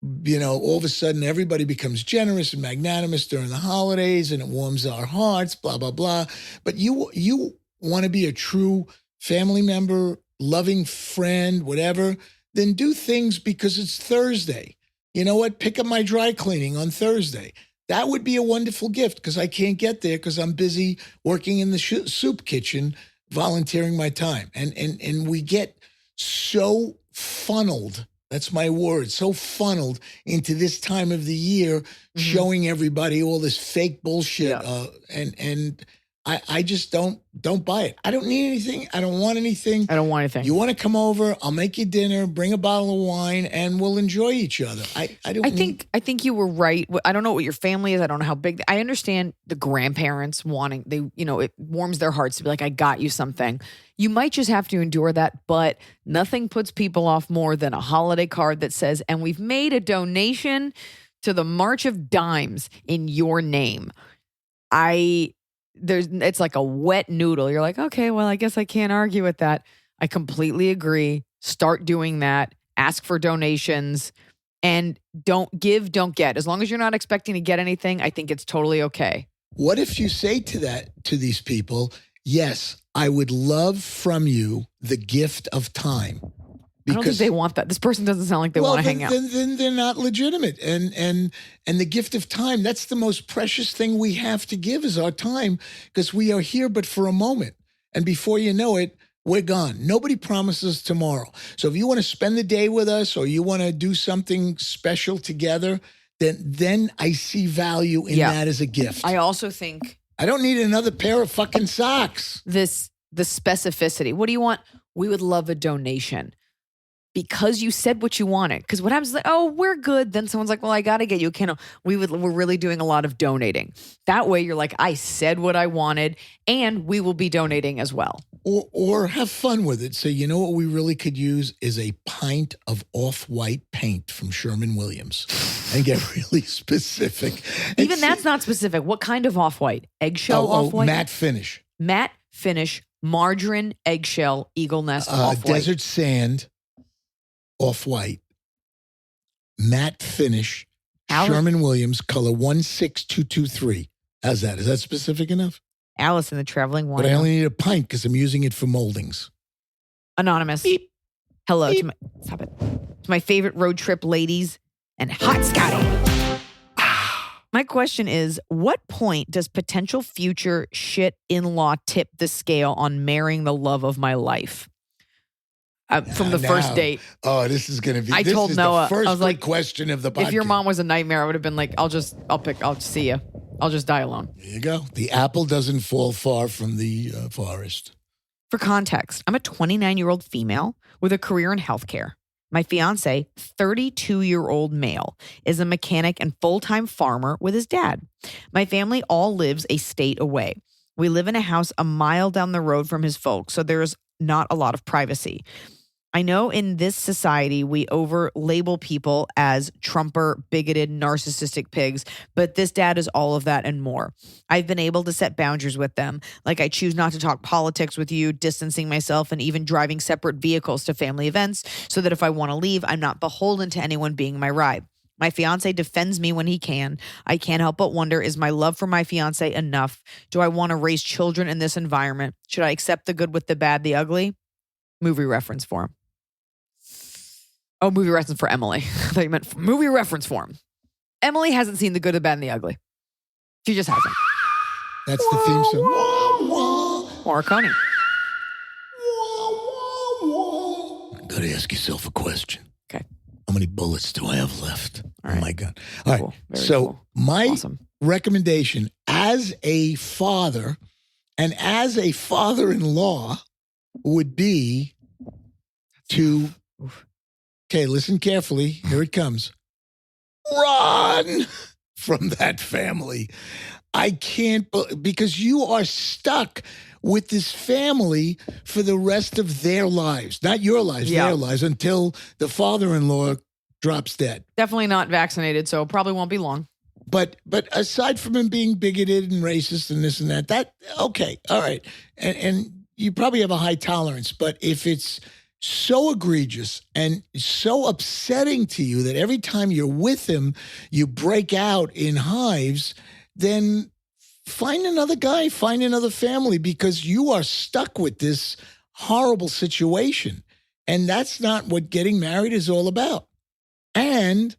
All of a sudden everybody becomes generous and magnanimous during the holidays and it warms our hearts, blah, blah, blah. But you want to be a true family member, loving friend, whatever, then do things because it's Thursday. You know what? Pick up my dry cleaning on Thursday. That would be a wonderful gift because I can't get there because I'm busy working in the soup kitchen, volunteering my time. And we get so funneled. That's my word. So funneled into this time of the year, showing everybody all this fake bullshit. Yeah. And I just don't buy it. I don't need anything. I don't want anything. I don't want anything. You want to come over? I'll make you dinner. Bring a bottle of wine, and we'll enjoy each other. I think you were right. I don't know what your family is. I don't know how big. I understand the grandparents wanting. It warms their hearts to be like, I got you something. You might just have to endure that, but nothing puts people off more than a holiday card that says, "And we've made a donation to the March of Dimes in your name." It's like a wet noodle. You're like, okay, well, I guess I can't argue with that. I completely agree. Start doing that. Ask for donations and don't give, don't get. As long as you're not expecting to get anything, I think it's totally okay. What if you say to these people, yes, I would love from you the gift of time. I don't think they want that. This person doesn't sound like they want to hang out. Then they're not legitimate. And the gift of time, that's the most precious thing we have to give is our time, because we are here but for a moment. And before you know it, we're gone. Nobody promises tomorrow. So if you want to spend the day with us or you want to do something special together, then I see value in that as a gift. I also think I don't need another pair of fucking socks. the specificity. What do you want? We would love a donation. Because you said what you wanted. Because what happens is like, oh, we're good. Then someone's like, well, I got to get you a candle. We're really doing a lot of donating. That way you're like, I said what I wanted and we will be donating as well. Or have fun with it. So you know what we really could use is a pint of off-white paint from Sherwin-Williams and get really specific. Even that's not specific. What kind of off-white? Eggshell off-white? Matte finish. Matte finish, margarine, eggshell, eagle nest off-white. Desert sand. Off-white, matte finish, Sherwin-Williams, color 16223. How's that? Is that specific enough? Alice in the Traveling Wine. But I only need a pint because I'm using it for moldings. Anonymous. Beep. Hello. Beep. Stop it. To my favorite road trip ladies and hot Scotty. My question is, what point does potential future shit in-law tip the scale on marrying the love of my life? From the first date. Oh, this is going to be. I told Noah, the first I was like, question of the podcast. If your mom was a nightmare, I would have been like, I'll see you. I'll just die alone. There you go. The apple doesn't fall far from the forest. For context, I'm a 29-year-old female with a career in healthcare. My fiance, 32-year-old male, is a mechanic and full-time farmer with his dad. My family all lives a state away. We live in a house a mile down the road from his folks, so there's not a lot of privacy. I know in this society we over-label people as Trumper, bigoted, narcissistic pigs, but this dad is all of that and more. I've been able to set boundaries with them, like I choose not to talk politics with you, distancing myself, and even driving separate vehicles to family events so that if I want to leave, I'm not beholden to anyone being my ride. My fiance defends me when he can. I can't help but wonder, is my love for my fiance enough? Do I want to raise children in this environment? Should I accept the good with the bad, the ugly? Movie reference for him. Oh, movie reference for Emily. I thought you meant movie reference for him. Emily hasn't seen the good, the bad, and the ugly. She just hasn't. That's the theme song. Morricone. Gotta ask yourself a question. Okay. How many bullets do I have left? All right. Oh, my God. All right. Cool. So my awesome. recommendation as a father and as a father-in-law would be to, okay, listen carefully. Here it comes. Run from that family. I can't, because you are stuck with this family for the rest of their lives, not your lives, their lives, until the father-in-law drops dead. Definitely not vaccinated, so probably won't be long. But aside from him being bigoted and racist and this and that, okay, all right. And you probably have a high tolerance, but if it's so egregious and so upsetting to you that every time you're with him, you break out in hives, then find another guy, find another family, because you are stuck with this horrible situation. And that's not what getting married is all about. And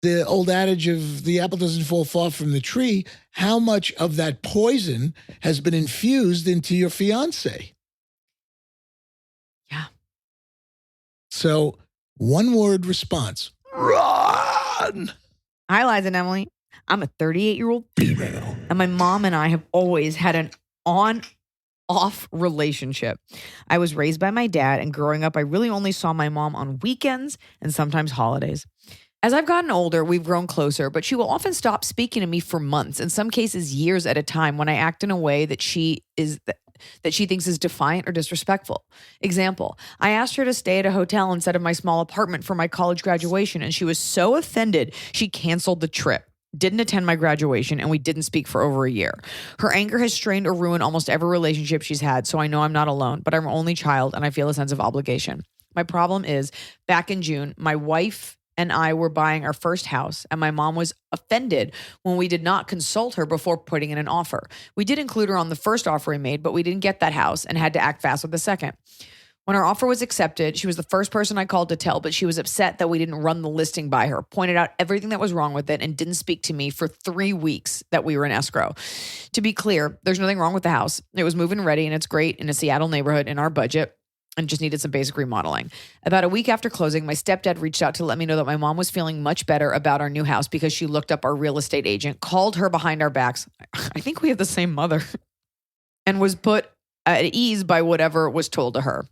the old adage of the apple doesn't fall far from the tree, how much of that poison has been infused into your fiance? Yeah. So, one word response. Run! Hi, Liza and Emily. I'm a 38-year-old female, and my mom and I have always had an on-off relationship. I was raised by my dad, and growing up, I really only saw my mom on weekends and sometimes holidays. As I've gotten older, we've grown closer, but she will often stop speaking to me for months, in some cases years at a time, when I act in a way that she thinks is defiant or disrespectful. Example, I asked her to stay at a hotel instead of my small apartment for my college graduation, and she was so offended she canceled the trip. Didn't attend my graduation, and we didn't speak for over a year. Her anger has strained or ruined almost every relationship she's had, so I know I'm not alone, but I'm her only child, and I feel a sense of obligation. My problem is, back in June, my wife and I were buying our first house, and my mom was offended when we did not consult her before putting in an offer. We did include her on the first offer we made, but we didn't get that house and had to act fast with the second. When our offer was accepted, she was the first person I called to tell, but she was upset that we didn't run the listing by her, pointed out everything that was wrong with it, and didn't speak to me for 3 weeks that we were in escrow. To be clear, there's nothing wrong with the house. It was move-in ready, and it's great in a Seattle neighborhood in our budget, and just needed some basic remodeling. About a week after closing, my stepdad reached out to let me know that my mom was feeling much better about our new house because she looked up our real estate agent, called her behind our backs. I think we have the same mother. And was put at ease by whatever was told to her.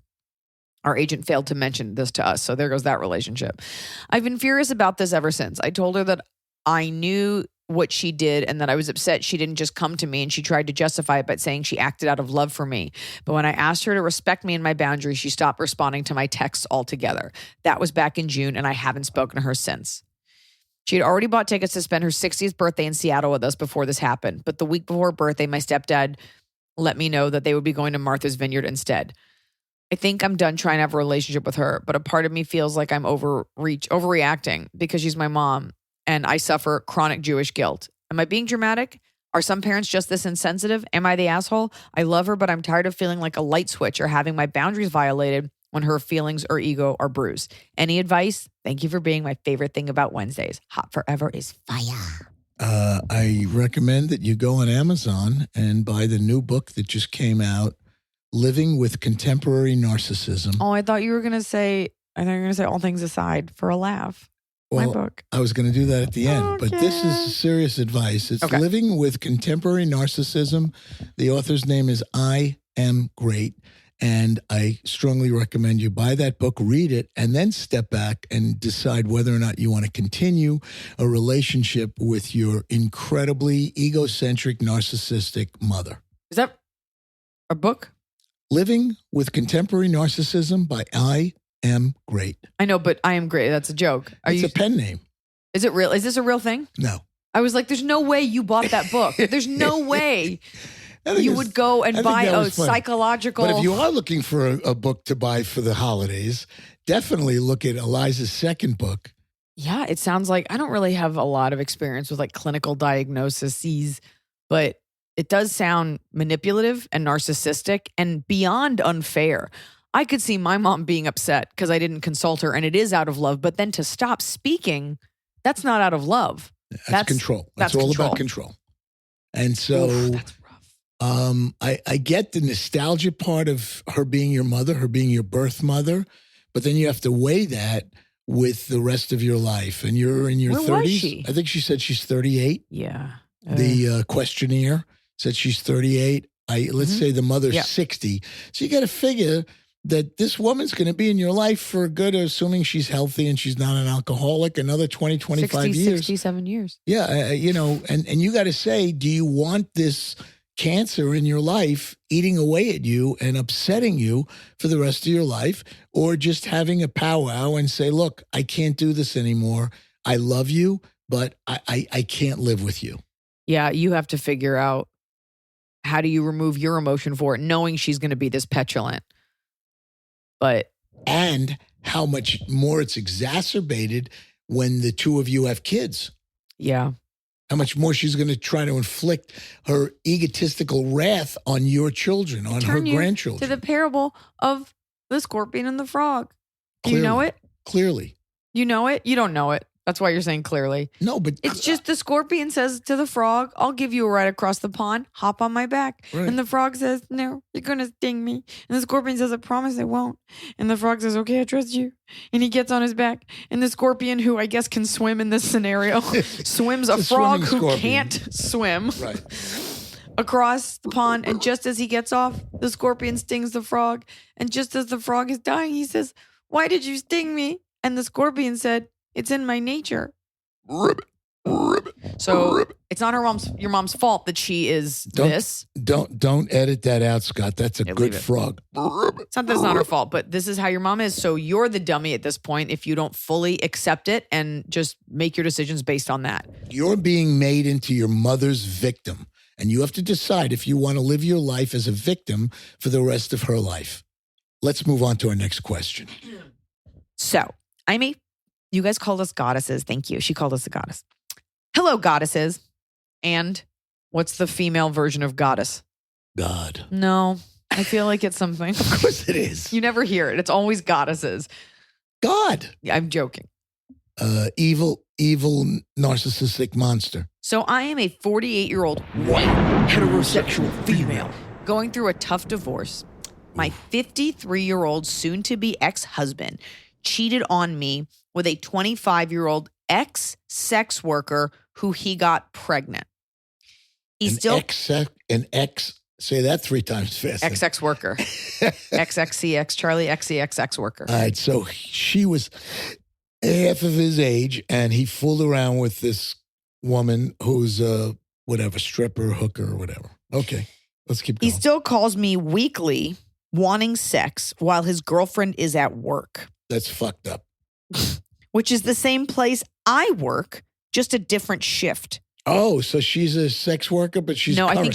Our agent failed to mention this to us, so there goes that relationship. I've been furious about this ever since. I told her that I knew what she did and that I was upset she didn't just come to me, and she tried to justify it by saying she acted out of love for me. But when I asked her to respect me and my boundaries, she stopped responding to my texts altogether. That was back in June, and I haven't spoken to her since. She had already bought tickets to spend her 60th birthday in Seattle with us before this happened. But the week before her birthday, my stepdad let me know that they would be going to Martha's Vineyard instead. I think I'm done trying to have a relationship with her, but a part of me feels like I'm overreacting because she's my mom and I suffer chronic Jewish guilt. Am I being dramatic? Are some parents just this insensitive? Am I the asshole? I love her, but I'm tired of feeling like a light switch or having my boundaries violated when her feelings or ego are bruised. Any advice? Thank you for being my favorite thing about Wednesdays. Hot forever is fire. I recommend that you go on Amazon and buy the new book that just came out, Living with Contemporary Narcissism. Oh, I thought you were going to say, All Things Aside for a laugh. Well, my book. I was going to do that at the end, but this is serious advice. It's Living with Contemporary Narcissism. The author's name is I Am Great. And I strongly recommend you buy that book, read it, and then step back and decide whether or not you want to continue a relationship with your incredibly egocentric, narcissistic mother. Is that a book? Living with Contemporary Narcissism by I Am Great. I know, but I Am Great. That's a joke. It's a pen name. Is it real? Is this a real thing? No. I was like, there's no way you bought that book. There's no way you would go and buy a psychological. But if you are looking for a book to buy for the holidays, definitely look at Eliza's second book. Yeah, it sounds like I don't really have a lot of experience with like clinical diagnoses, but it does sound manipulative and narcissistic and beyond unfair. I could see my mom being upset because I didn't consult her and it is out of love, but then to stop speaking, that's not out of love. That's control. That's all control. about control. And so that's rough. I get the nostalgia part of her being your mother, her being your birth mother, but then you have to weigh that with the rest of your life. And you're in your 30s. Where was she? I think she said she's 38. Yeah. The questionnaire said she's 38. Let's say the mother's 60. So you got to figure that this woman's going to be in your life for a good, assuming she's healthy and she's not an alcoholic, another 20, 25 years. 67 years. Yeah, and you got to say, do you want this cancer in your life eating away at you and upsetting you for the rest of your life, or just having a powwow and say, look, I can't do this anymore. I love you, but I can't live with you. Yeah, you have to figure out how do you remove your emotion for it, knowing she's going to be this petulant. And how much more it's exacerbated when the two of you have kids. Yeah. How much more she's going to try to inflict her egotistical wrath on your children, on her grandchildren. To the parable of the scorpion and the frog. Do Clearly. You know it? Clearly. You know it? You don't know it. That's why you're saying clearly. No, but it's just the scorpion says to the frog, I'll give you a ride across the pond. Hop on my back. Right. And the frog says, no, you're going to sting me. And the scorpion says, I promise I won't. And the frog says, okay, I trust you. And he gets on his back. And the scorpion, who I guess can swim in this scenario, swims a frog who can't swim across the pond. And just as he gets off, the scorpion stings the frog. And just as the frog is dying, he says, why did you sting me? And the scorpion said, it's in my nature. So it's not your mom's fault that she is this. Don't edit that out, Scott. That's a good frog. It's not that it's not her fault, but this is how your mom is. So you're the dummy at this point if you don't fully accept it and just make your decisions based on that. You're being made into your mother's victim, and you have to decide if you want to live your life as a victim for the rest of her life. Let's move on to our next question. So, you guys called us goddesses. Thank you. She called us a goddess. Hello, goddesses. And what's the female version of goddess? God. No. I feel like it's something. Of course it is. You never hear it. It's always goddesses. God. Yeah, I'm joking. Evil narcissistic monster. So I am a 48-year-old white heterosexual female going through a tough divorce. My 53-year-old soon-to-be ex-husband cheated on me with a 25-year-old ex-sex worker who he got pregnant. Say that 3 times fast. Ex-sex worker. XXCX, Charlie XCX worker. All right, so she was half of his age, and he fooled around with this woman who's whatever, stripper, hooker, or whatever. Okay, let's keep going. He still calls me weekly, wanting sex while his girlfriend is at work. That's fucked up. Which is the same place I work, just a different shift. Oh, so she's a sex worker, but she's no. current. I think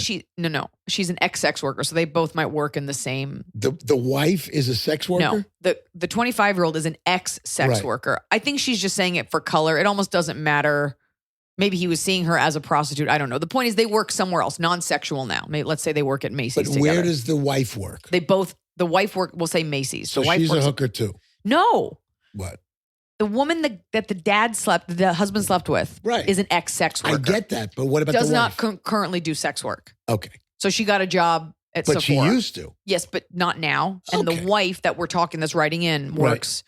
she's an ex-sex worker, so they both might work in the same. The wife is a sex worker. No, the 25-year-old is an ex-sex worker. I think she's just saying it for color. It almost doesn't matter. Maybe he was seeing her as a prostitute. I don't know. The point is they work somewhere else, non-sexual now. Maybe, let's say they work at Macy's. But where does the wife work? The wife work. We'll say Macy's. So the wife she's works, a hooker too. No. What? The woman that the husband slept with, is an ex-sex worker. I get that, but what about does the wife? not currently do sex work. Okay. So she got a job at Sephora. But she used to. Yes, but not now. And the wife that we're talking that's writing in works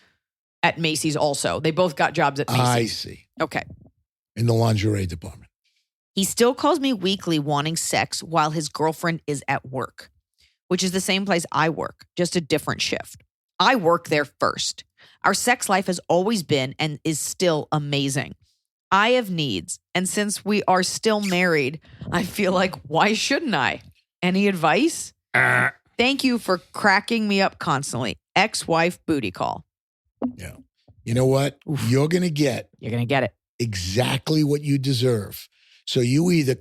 at Macy's also. They both got jobs at Macy's. I see. Okay. In the lingerie department. He still calls me weekly wanting sex while his girlfriend is at work, which is the same place I work, just a different shift. I work there first. Our sex life has always been and is still amazing. I have needs, and since we are still married, I feel like, why shouldn't I? Any advice? Thank you for cracking me up constantly. Ex-wife booty call. Yeah. You know what? Oof. You're going to get it. Exactly what you deserve. So you either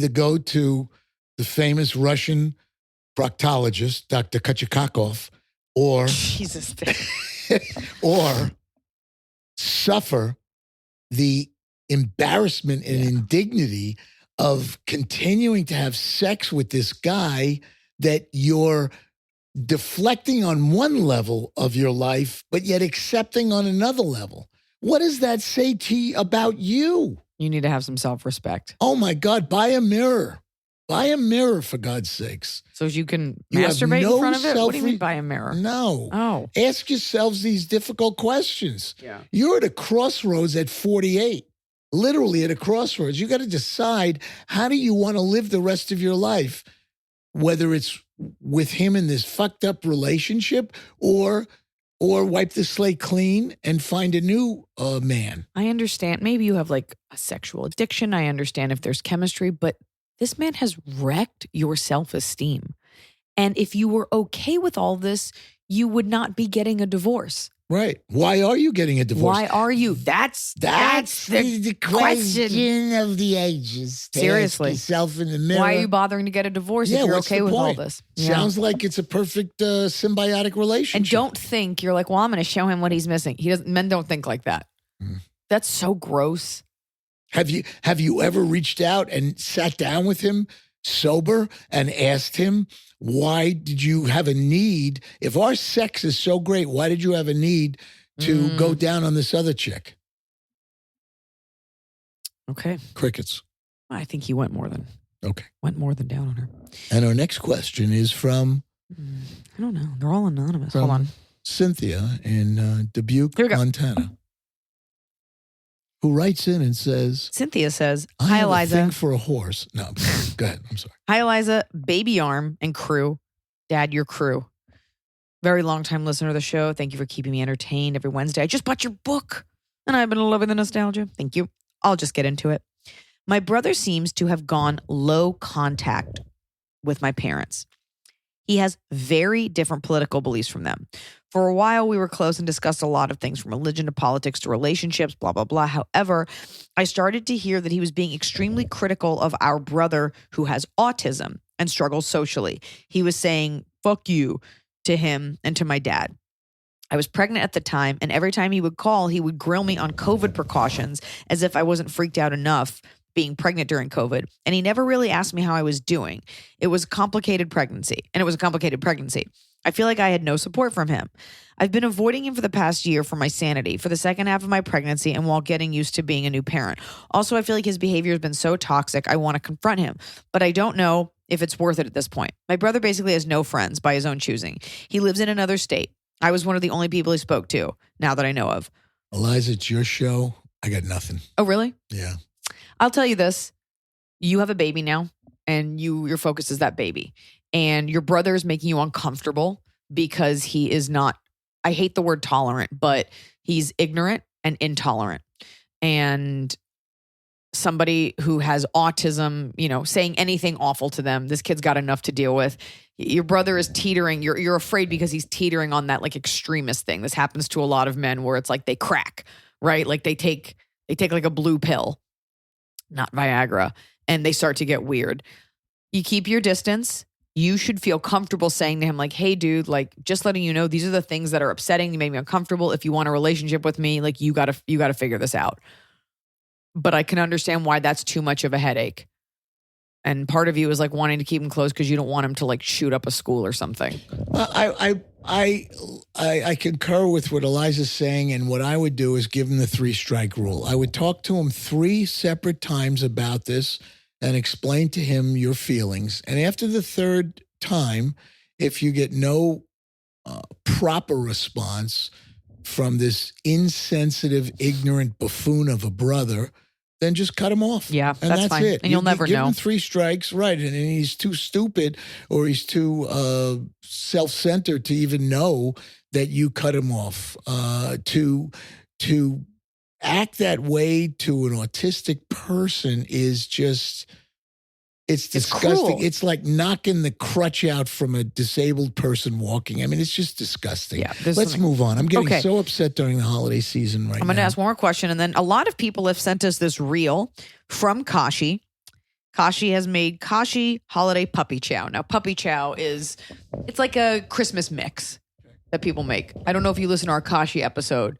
go to the famous Russian proctologist, Dr. Kachikakov, or Jesus, or suffer the embarrassment and indignity of continuing to have sex with this guy that you're deflecting on one level of your life, but yet accepting on another level. What does that say to you about you? You need to have some self-respect. Oh my God, buy a mirror. Buy a mirror, for God's sakes. So you can masturbate in front of it? What do you mean buy a mirror? No. Oh. Ask yourselves these difficult questions. Yeah. You're at a crossroads at 48. Literally at a crossroads. You got to decide, how do you want to live the rest of your life? Whether it's with him in this fucked up relationship or wipe the slate clean and find a new man. I understand. Maybe you have like a sexual addiction. I understand if there's chemistry, but this man has wrecked your self-esteem. And if you were okay with all this, you would not be getting a divorce. Right. Why are you getting a divorce? Why are you? That's the question of the ages. Seriously. Ask yourself in the mirror. Why are you bothering to get a divorce if you're okay with all this? Sounds like it's a perfect symbiotic relationship. And don't think you're like, well, I'm going to show him what he's missing. Men don't think like that. That's so gross. Have you ever reached out and sat down with him sober and asked him, why did you have a need? If our sex is so great, why did you have a need to go down on this other chick? Okay. Crickets. I think he went more than down on her. And our next question is from I don't know. They're all anonymous. Hold on. Cynthia in Dubuque, Montana, who writes in and says, Cynthia says, I hi, have Iliza. a thing for a horse. No, go ahead. I'm sorry. Hi, Iliza, baby arm and crew. Dad, your crew. Very long time listener of the show. Thank you for keeping me entertained every Wednesday. I just bought your book and I've been loving the nostalgia. Thank you. I'll just get into it. My brother seems to have gone low contact with my parents. He has very different political beliefs from them. For a while, we were close and discussed a lot of things from religion to politics to relationships, blah, blah, blah. However, I started to hear that he was being extremely critical of our brother who has autism and struggles socially. He was saying, fuck you to him and to my dad. I was pregnant at the time, and every time he would call, he would grill me on COVID precautions as if I wasn't freaked out enough being pregnant during COVID, and he never really asked me how I was doing. It was a complicated pregnancy. I feel like I had no support from him. I've been avoiding him for the past year for my sanity, for the second half of my pregnancy, and while getting used to being a new parent. Also, I feel like his behavior has been so toxic, I want to confront him, but I don't know if it's worth it at this point. My brother basically has no friends by his own choosing. He lives in another state. I was one of the only people he spoke to, now that I know of. Iliza, it's your show. I got nothing. Oh, really? Yeah. I'll tell you this. You have a baby now, and your focus is that baby. And your brother is making you uncomfortable because he is not, I hate the word tolerant, but he's ignorant and intolerant. And somebody who has autism, saying anything awful to them, this kid's got enough to deal with. Your brother is teetering. You're afraid because he's teetering on that like extremist thing. This happens to a lot of men where it's like they crack, right? Like they take like a blue pill, not Viagra, and they start to get weird. You keep your distance. You should feel comfortable saying to him, like, hey, dude, like, just letting you know, these are the things that are upsetting. You made me uncomfortable. If you want a relationship with me, like, you gotta figure this out. But I can understand why that's too much of a headache. And part of you is like wanting to keep him close because you don't want him to like shoot up a school or something. I concur with what Iliza's saying, and what I would do is give him the 3-strike rule. I would talk to him 3 separate times about this and explain to him your feelings. And after the 3rd time, if you get no proper response from this insensitive, ignorant buffoon of a brother, then just cut him off. Yeah, and that's fine. it. And you'll never give know. him 3 strikes, right? And he's too stupid or he's too self-centered to even know that you cut him off. To act that way to an autistic person is just, it's disgusting. Cruel. It's like knocking the crutch out from a disabled person walking. I mean, it's just disgusting. Yeah, let's move on. I'm getting Okay. so upset during the holiday season right now. I'm going to ask one more question. And then a lot of people have sent us this reel from Kashi. Kashi has made Kashi holiday puppy chow. Now, puppy chow it's like a Christmas mix that people make. I don't know if you listen to our Kashi episode.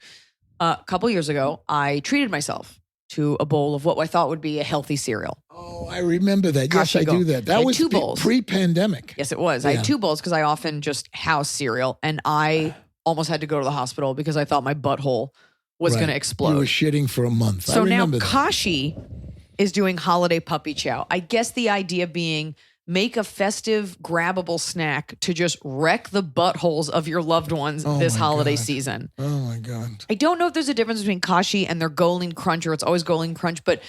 A couple years ago, I treated myself to a bowl of what I thought would be a healthy cereal. Oh, I remember that. Kashi Yes, I Go. do that. I That had was 2 bowls. pre-pandemic. Yes, it was. I Yeah. had 2 bowls because I often just house cereal, and I almost had to go to the hospital because I thought my butthole was Right. going to You explode. were shitting for a month. I So now remember that. Kashi is doing holiday puppy chow. I guess the idea being make a festive, grabbable snack to just wreck the buttholes of your loved ones Oh this my holiday God. season. Oh my God. I don't know if there's a difference between Kashi and their Golden Crunch, or it's always Golden Crunch, but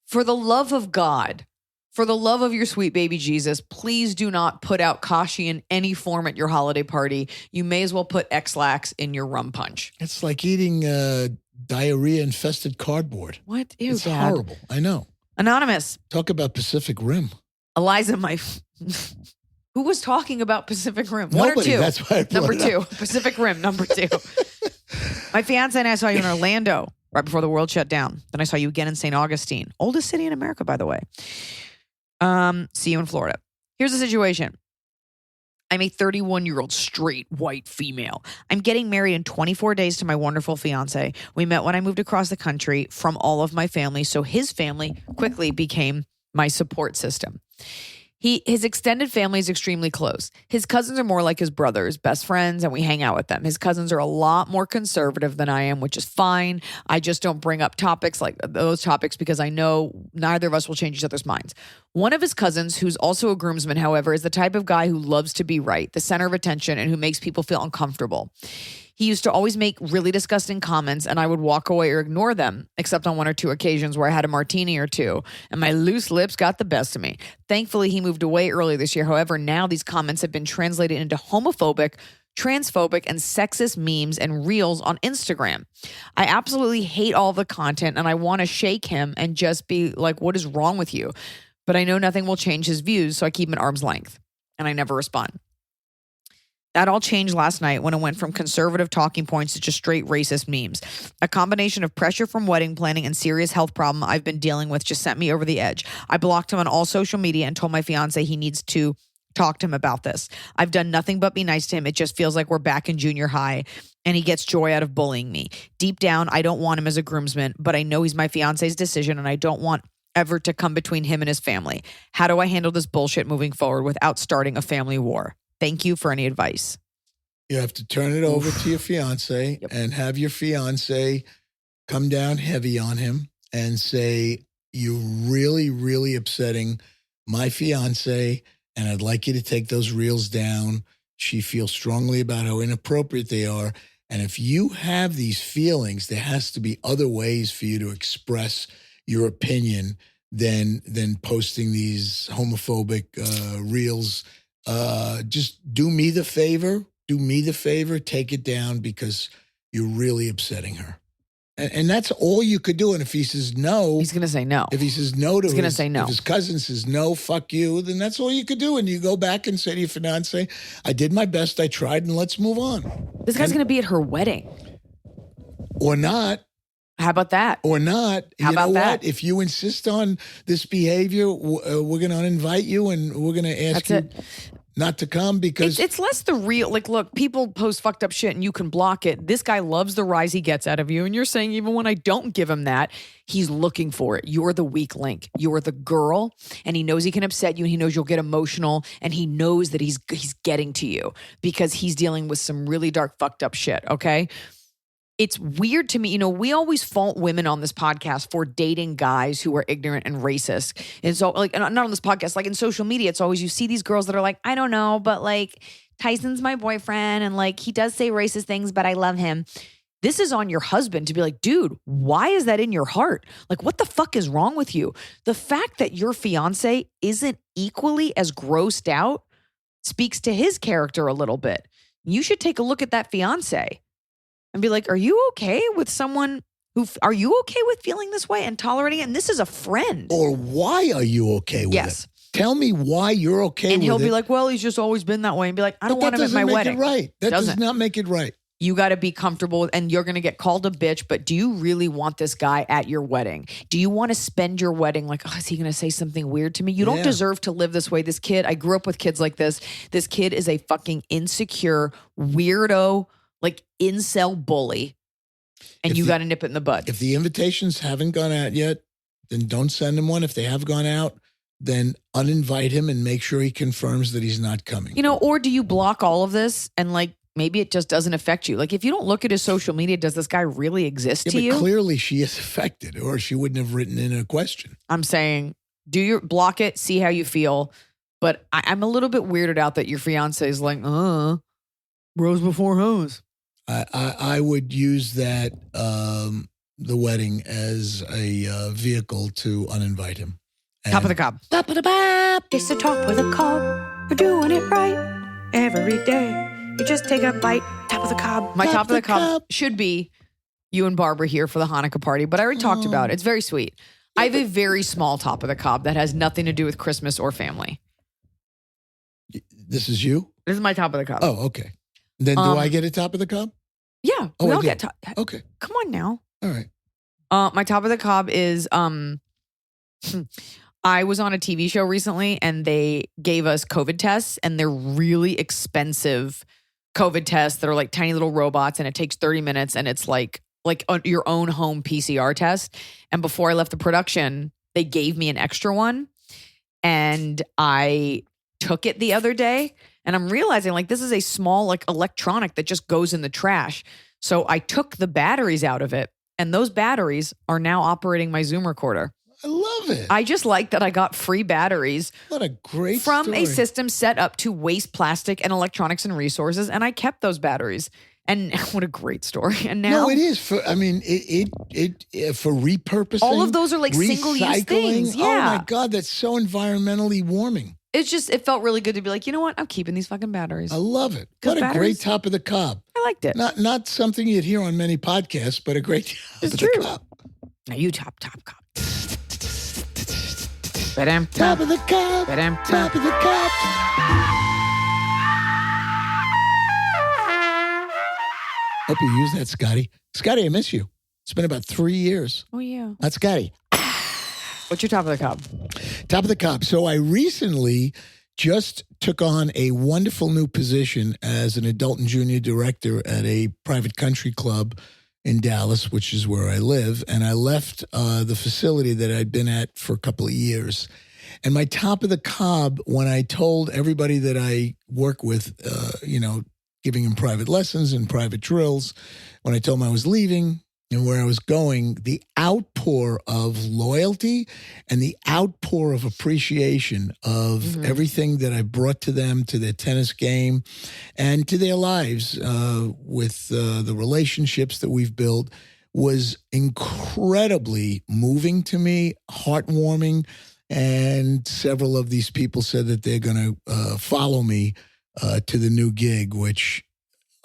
for the love of God, for the love of your sweet baby Jesus, please do not put out Kashi in any form at your holiday party. You may as well put X-Lax in your rum punch. It's like eating diarrhea-infested cardboard. What? Ew, It's Dad. horrible. I know. Anonymous. Talk about Pacific Rim. Iliza, who was talking about Pacific Rim? 1 or Nobody. 2? That's why I brought Number it 2. up. Pacific Rim, number 2. My fiance and I saw you in Orlando right before the world shut down. Then I saw you again in St. Augustine. Oldest city in America, by the way. See you in Florida. Here's the situation. I'm a 31-year-old straight white female. I'm getting married in 24 days to my wonderful fiance. We met when I moved across the country from all of my family, so his family quickly became my support system. His extended family is extremely close. His cousins are more like his brothers, best friends, and we hang out with them. His cousins are a lot more conservative than I am, which is fine. I just don't bring up topics like those topics because I know neither of us will change each other's minds. One of his cousins, who's also a groomsman, however, is the type of guy who loves to be right, the center of attention, and who makes people feel uncomfortable. He used to always make really disgusting comments, and I would walk away or ignore them, except on 1 or 2 occasions where I had a martini or 2, and my loose lips got the best of me. Thankfully, he moved away early this year. However, now these comments have been translated into homophobic, transphobic, and sexist memes and reels on Instagram. I absolutely hate all the content, and I want to shake him and just be like, what is wrong with you? But I know nothing will change his views, so I keep him at arm's length, and I never respond. That all changed last night when it went from conservative talking points to just straight racist memes. A combination of pressure from wedding planning and serious health problem I've been dealing with just sent me over the edge. I blocked him on all social media and told my fiance he needs to talk to him about this. I've done nothing but be nice to him. It just feels like we're back in junior high and he gets joy out of bullying me. Deep down, I don't want him as a groomsman, but I know he's my fiance's decision and I don't want ever to come between him and his family. How do I handle this bullshit moving forward without starting a family war? Thank you for any advice. You have to turn it over to your fiance and have your fiance come down heavy on him and say, you're really, really upsetting my fiance, and I'd like you to take those reels down. She feels strongly about how inappropriate they are. And if you have these feelings, there has to be other ways for you to express your opinion than posting these homophobic reels. Just do me the favor. Take it down because you're really upsetting her. And that's all you could do. And if he says no, he's going to say no. If he says no to he's going to say no. If his cousin says no, fuck you, then that's all you could do. And you go back and say to your fiance, I did my best, I tried, and let's move on. This guy's going to be at her wedding. Or not. How about that? Or not. How about that? What? If you insist on this behavior, we're going to uninvite you and we're going to ask you not to come because... It's less the real... Like, look, people post fucked up shit and you can block it. This guy loves the rise he gets out of you. And you're saying even when I don't give him that, he's looking for it. You're the weak link. You're the girl. And he knows he can upset you and he knows you'll get emotional. And he knows that he's getting to you because he's dealing with some really dark fucked up shit, okay? It's weird to me. You know, we always fault women on this podcast for dating guys who are ignorant and racist. And so, like, not on this podcast, like in social media, it's always you see these girls that are like, I don't know, but like Tyson's my boyfriend and like he does say racist things, but I love him. This is on your husband to be like, dude, why is that in your heart? Like, what the fuck is wrong with you? The fact that your fiance isn't equally as grossed out speaks to his character a little bit. You should take a look at that fiance. And be like, are you okay with someone are you okay with feeling this way and tolerating it? And this is a friend. Or why are you okay with it? Tell me why you're okay with it. And he'll be like, well, he's just always been that way. And be like, I don't want him at my wedding. That does not make it right. You got to be comfortable and you're going to get called a bitch, but do you really want this guy at your wedding? Do you want to spend your wedding like, oh, is he going to say something weird to me? You don't deserve to live this way. This kid, I grew up with kids like this. This kid is a fucking insecure, weirdo, like incel bully, and you got to nip it in the bud. If the invitations haven't gone out yet, then don't send him one. If they have gone out, then uninvite him and make sure he confirms that he's not coming. You know, or do you block all of this and like maybe it just doesn't affect you? Like if you don't look at his social media, does this guy really exist to you? Clearly she is affected or she wouldn't have written in a question. I'm saying block it, see how you feel. But I'm a little bit weirded out that your fiance is like, bros before hoes. I would use that, the wedding as a vehicle to uninvite him. Top of the cob. Top of the bob. It's the top of the cob. We're doing it right every day. You just take a bite. Top of the cob. My top of the cob should be you and Barbara here for the Hanukkah party, but I already talked about it. It's very sweet. I have a very small top of the cob that has nothing to do with Christmas or family. This is you? This is my top of the cob. Oh, okay. Then do I get a top of the cob? Yeah. Oh, we I all do. get top. Okay. Come on now. All right. My top of the cob is I was on a TV show recently and they gave us COVID tests and they're really expensive COVID tests that are like tiny little robots and it takes 30 minutes and it's like your own home PCR test. And before I left the production, they gave me an extra one and I took it the other day. And I'm realizing like this is a small like electronic that just goes in the trash. So I took the batteries out of it and those batteries are now operating my Zoom recorder. I love it. I just like that I got free batteries. What a great from story. a system set up to waste plastic and electronics and resources. And I kept those batteries. And what a great story. And now no, it is for for repurposing. All of those are like single-use things. Yeah. Oh my God, that's so environmentally warming. It's just, it felt really good to be like, you know what? I'm keeping these fucking batteries. I love it. What a great top of the cob. I liked it. Not something you'd hear on many podcasts, but a great top of the cob. Now you top cob. Top of the cob. Top of the cob. Hope you use that, Scotty. Scotty, I miss you. It's been about 3 years. Oh, yeah. Not Scotty. What's your top of the cob? Top of the cob. So I recently just took on a wonderful new position as an adult and junior director at a private country club in Dallas, which is where I live. And I left the facility that I'd been at for a couple of years. And my top of the cob, when I told everybody that I work with, giving them private lessons and private drills, when I told them I was leaving and where I was going, the outpour of loyalty and the outpour of appreciation of everything that I brought to them, to their tennis game and to their lives with the relationships that we've built was incredibly moving to me, heartwarming. And several of these people said that they're going to follow me to the new gig, which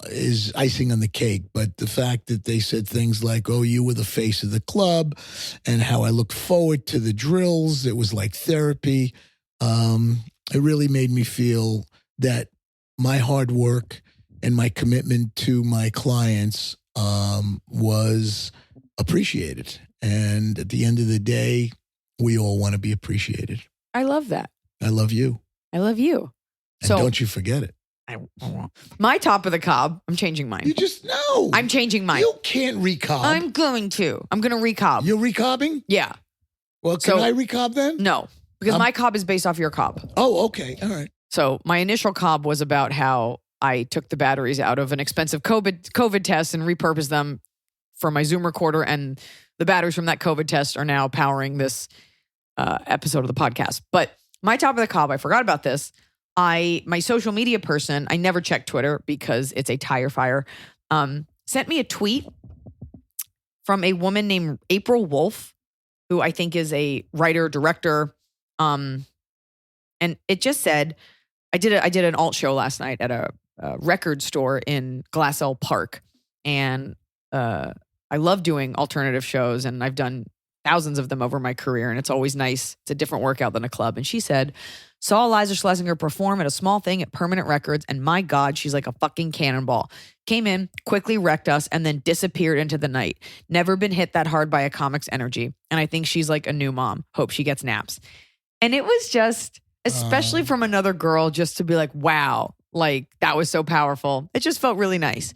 is icing on the cake. But the fact that they said things like, oh, you were the face of the club and how I look forward to the drills, it was like therapy. It really made me feel that my hard work and my commitment to my clients was appreciated. And at the end of the day, we all want to be appreciated. I love that. I love you. I love you. And So don't you forget it. my top of the cob, I'm changing mine. You just know. I'm changing mine. You can't recob. I'm going to recob. You're recobbing? Yeah. Well, can I recob then? No, because my cob is based off your cob. Oh, okay. All right. So my initial cob was about how I took the batteries out of an expensive COVID test and repurposed them for my Zoom recorder, and the batteries from that COVID test are now powering this episode of the podcast. But my top of the cob, I forgot about this. My social media person, I never check Twitter because it's a tire fire, sent me a tweet from a woman named April Wolf, who I think is a writer, director. And it just said, I did an alt show last night at a record store in Glassell Park. And I love doing alternative shows, and I've done thousands of them over my career, and it's always nice. It's a different workout than a club. And she said, saw Iliza Shlesinger perform at a small thing at Permanent Records, and my God, she's like a fucking cannonball. Came in, quickly wrecked us, and then disappeared into the night. Never been hit that hard by a comic's energy. And I think she's like a new mom. Hope she gets naps. And it was just, especially from another girl, just to be like, wow, like that was so powerful. It just felt really nice.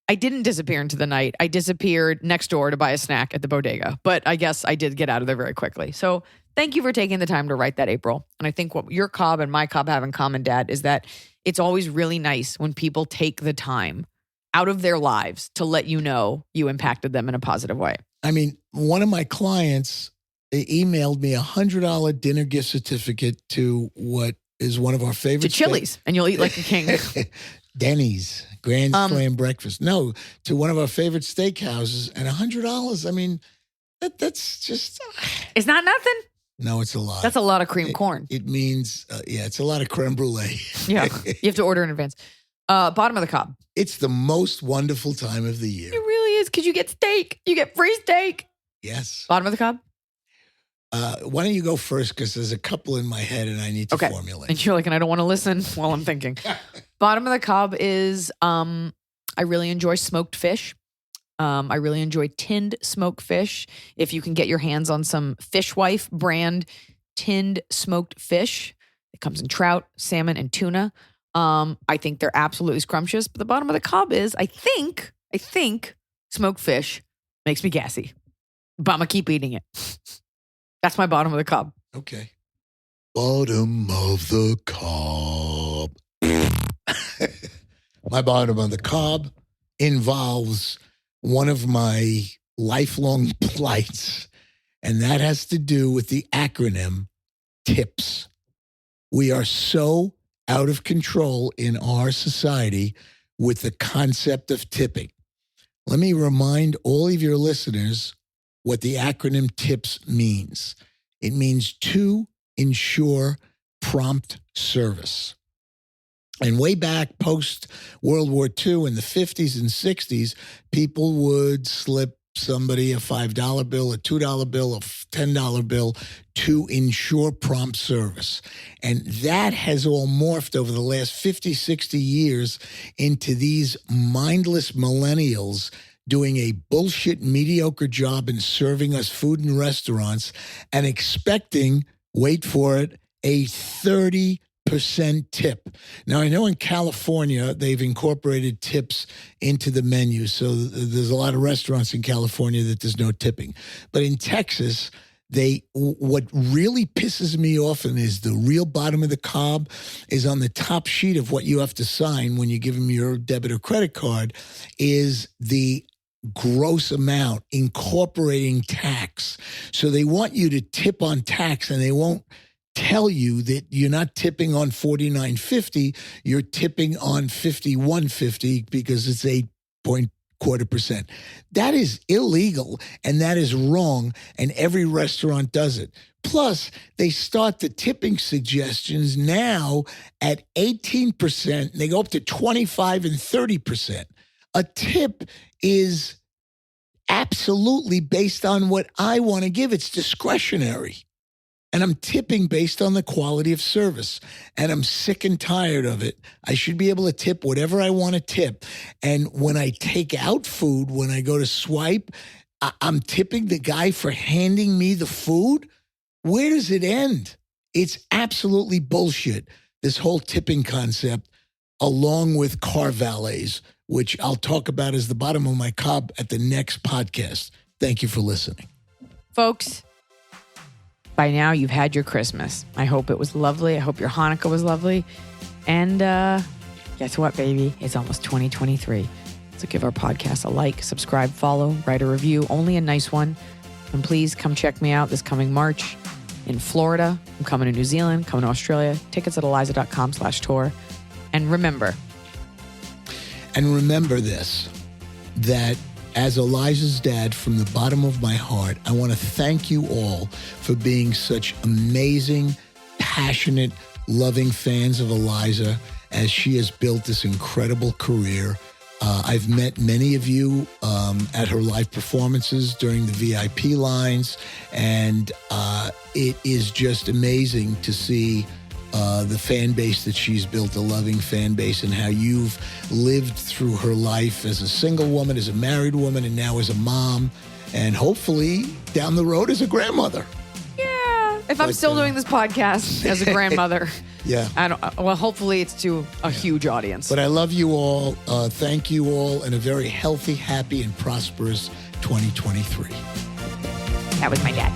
I didn't disappear into the night. I disappeared next door to buy a snack at the bodega, but I guess I did get out of there very quickly. So thank you for taking the time to write that, April. And I think what your cob and my cob have in common, Dad, is that it's always really nice when people take the time out of their lives to let you know you impacted them in a positive way. I mean, one of my clients emailed me $100 dinner gift certificate to what is one of our favorite. To Chili's, and you'll eat like a king. Denny's Grand Slam breakfast. No, to one of our favorite steakhouses, and $100. I mean, that's just. It's not nothing. No, it's a lot. That's a lot of cream corn. It means, it's a lot of creme brulee. Yeah, you have to order in advance. Bottom of the cob. It's the most wonderful time of the year. It really is, because you get steak. You get free steak. Yes. Bottom of the cob. Why don't you go first? Because there's a couple in my head and I need to formulate. And you're like, and I don't want to listen while I'm thinking. Bottom of the cob is I really enjoy smoked fish. I really enjoy tinned smoked fish. If you can get your hands on some Fishwife brand tinned smoked fish, it comes in trout, salmon, and tuna. I think they're absolutely scrumptious. But the bottom of the cob is, I think smoked fish makes me gassy. But I'm going to keep eating it. That's my bottom of the cob. Okay. Bottom of the cob. My bottom of the cob involves one of my lifelong plights, and that has to do with the acronym TIPS. We are so out of control in our society with the concept of tipping. Let me remind all of your listeners what the acronym TIPS means. It means to ensure prompt service. And way back post World War II in the 50s and 60s, people would slip somebody a $5 bill, a $2 bill, a $10 bill to ensure prompt service. And that has all morphed over the last 50, 60 years into these mindless millennials doing a bullshit, mediocre job in serving us food in restaurants and expecting, wait for it, a 30% 1% tip. Now, I know in California, they've incorporated tips into the menu. So there's a lot of restaurants in California that there's no tipping. But in Texas, what really pisses me off and is the real bottom of the cob is on the top sheet of what you have to sign when you give them your debit or credit card is the gross amount incorporating tax. So they want you to tip on tax, and they won't tell you that you're not tipping on $49.50, you're tipping on $51.50 because it's 8.25%. That is illegal, and that is wrong, and every restaurant does it. Plus, they start the tipping suggestions now at 18%, and they go up to 25 and 30%. A tip is absolutely based on what I want to give. It's discretionary. And I'm tipping based on the quality of service. And I'm sick and tired of it. I should be able to tip whatever I want to tip. And when I take out food, when I go to swipe, I'm tipping the guy for handing me the food. Where does it end? It's absolutely bullshit, this whole tipping concept, along with car valets, which I'll talk about as the bottom of my cob at the next podcast. Thank you for listening. Folks, by now you've had your Christmas. I hope it was lovely. I hope your Hanukkah was lovely. And guess what, baby? It's almost 2023. So give our podcast a like, subscribe, follow, write a review, only a nice one. And please come check me out this coming March in Florida. I'm coming to New Zealand, coming to Australia. Tickets at iliza.com/tour. And remember this, that as Iliza's dad, from the bottom of my heart, I want to thank you all for being such amazing, passionate, loving fans of Iliza as she has built this incredible career. I've met many of you at her live performances during the VIP lines, and it is just amazing to see the fan base that she's built, a loving fan base, and how you've lived through her life as a single woman, as a married woman, and now as a mom, and hopefully down the road as a grandmother. Yeah. If I'm still doing this podcast as a grandmother, yeah. Well, hopefully it's to a huge audience. But I love you all. Thank you all, and a very healthy, happy, and prosperous 2023. That was my dad.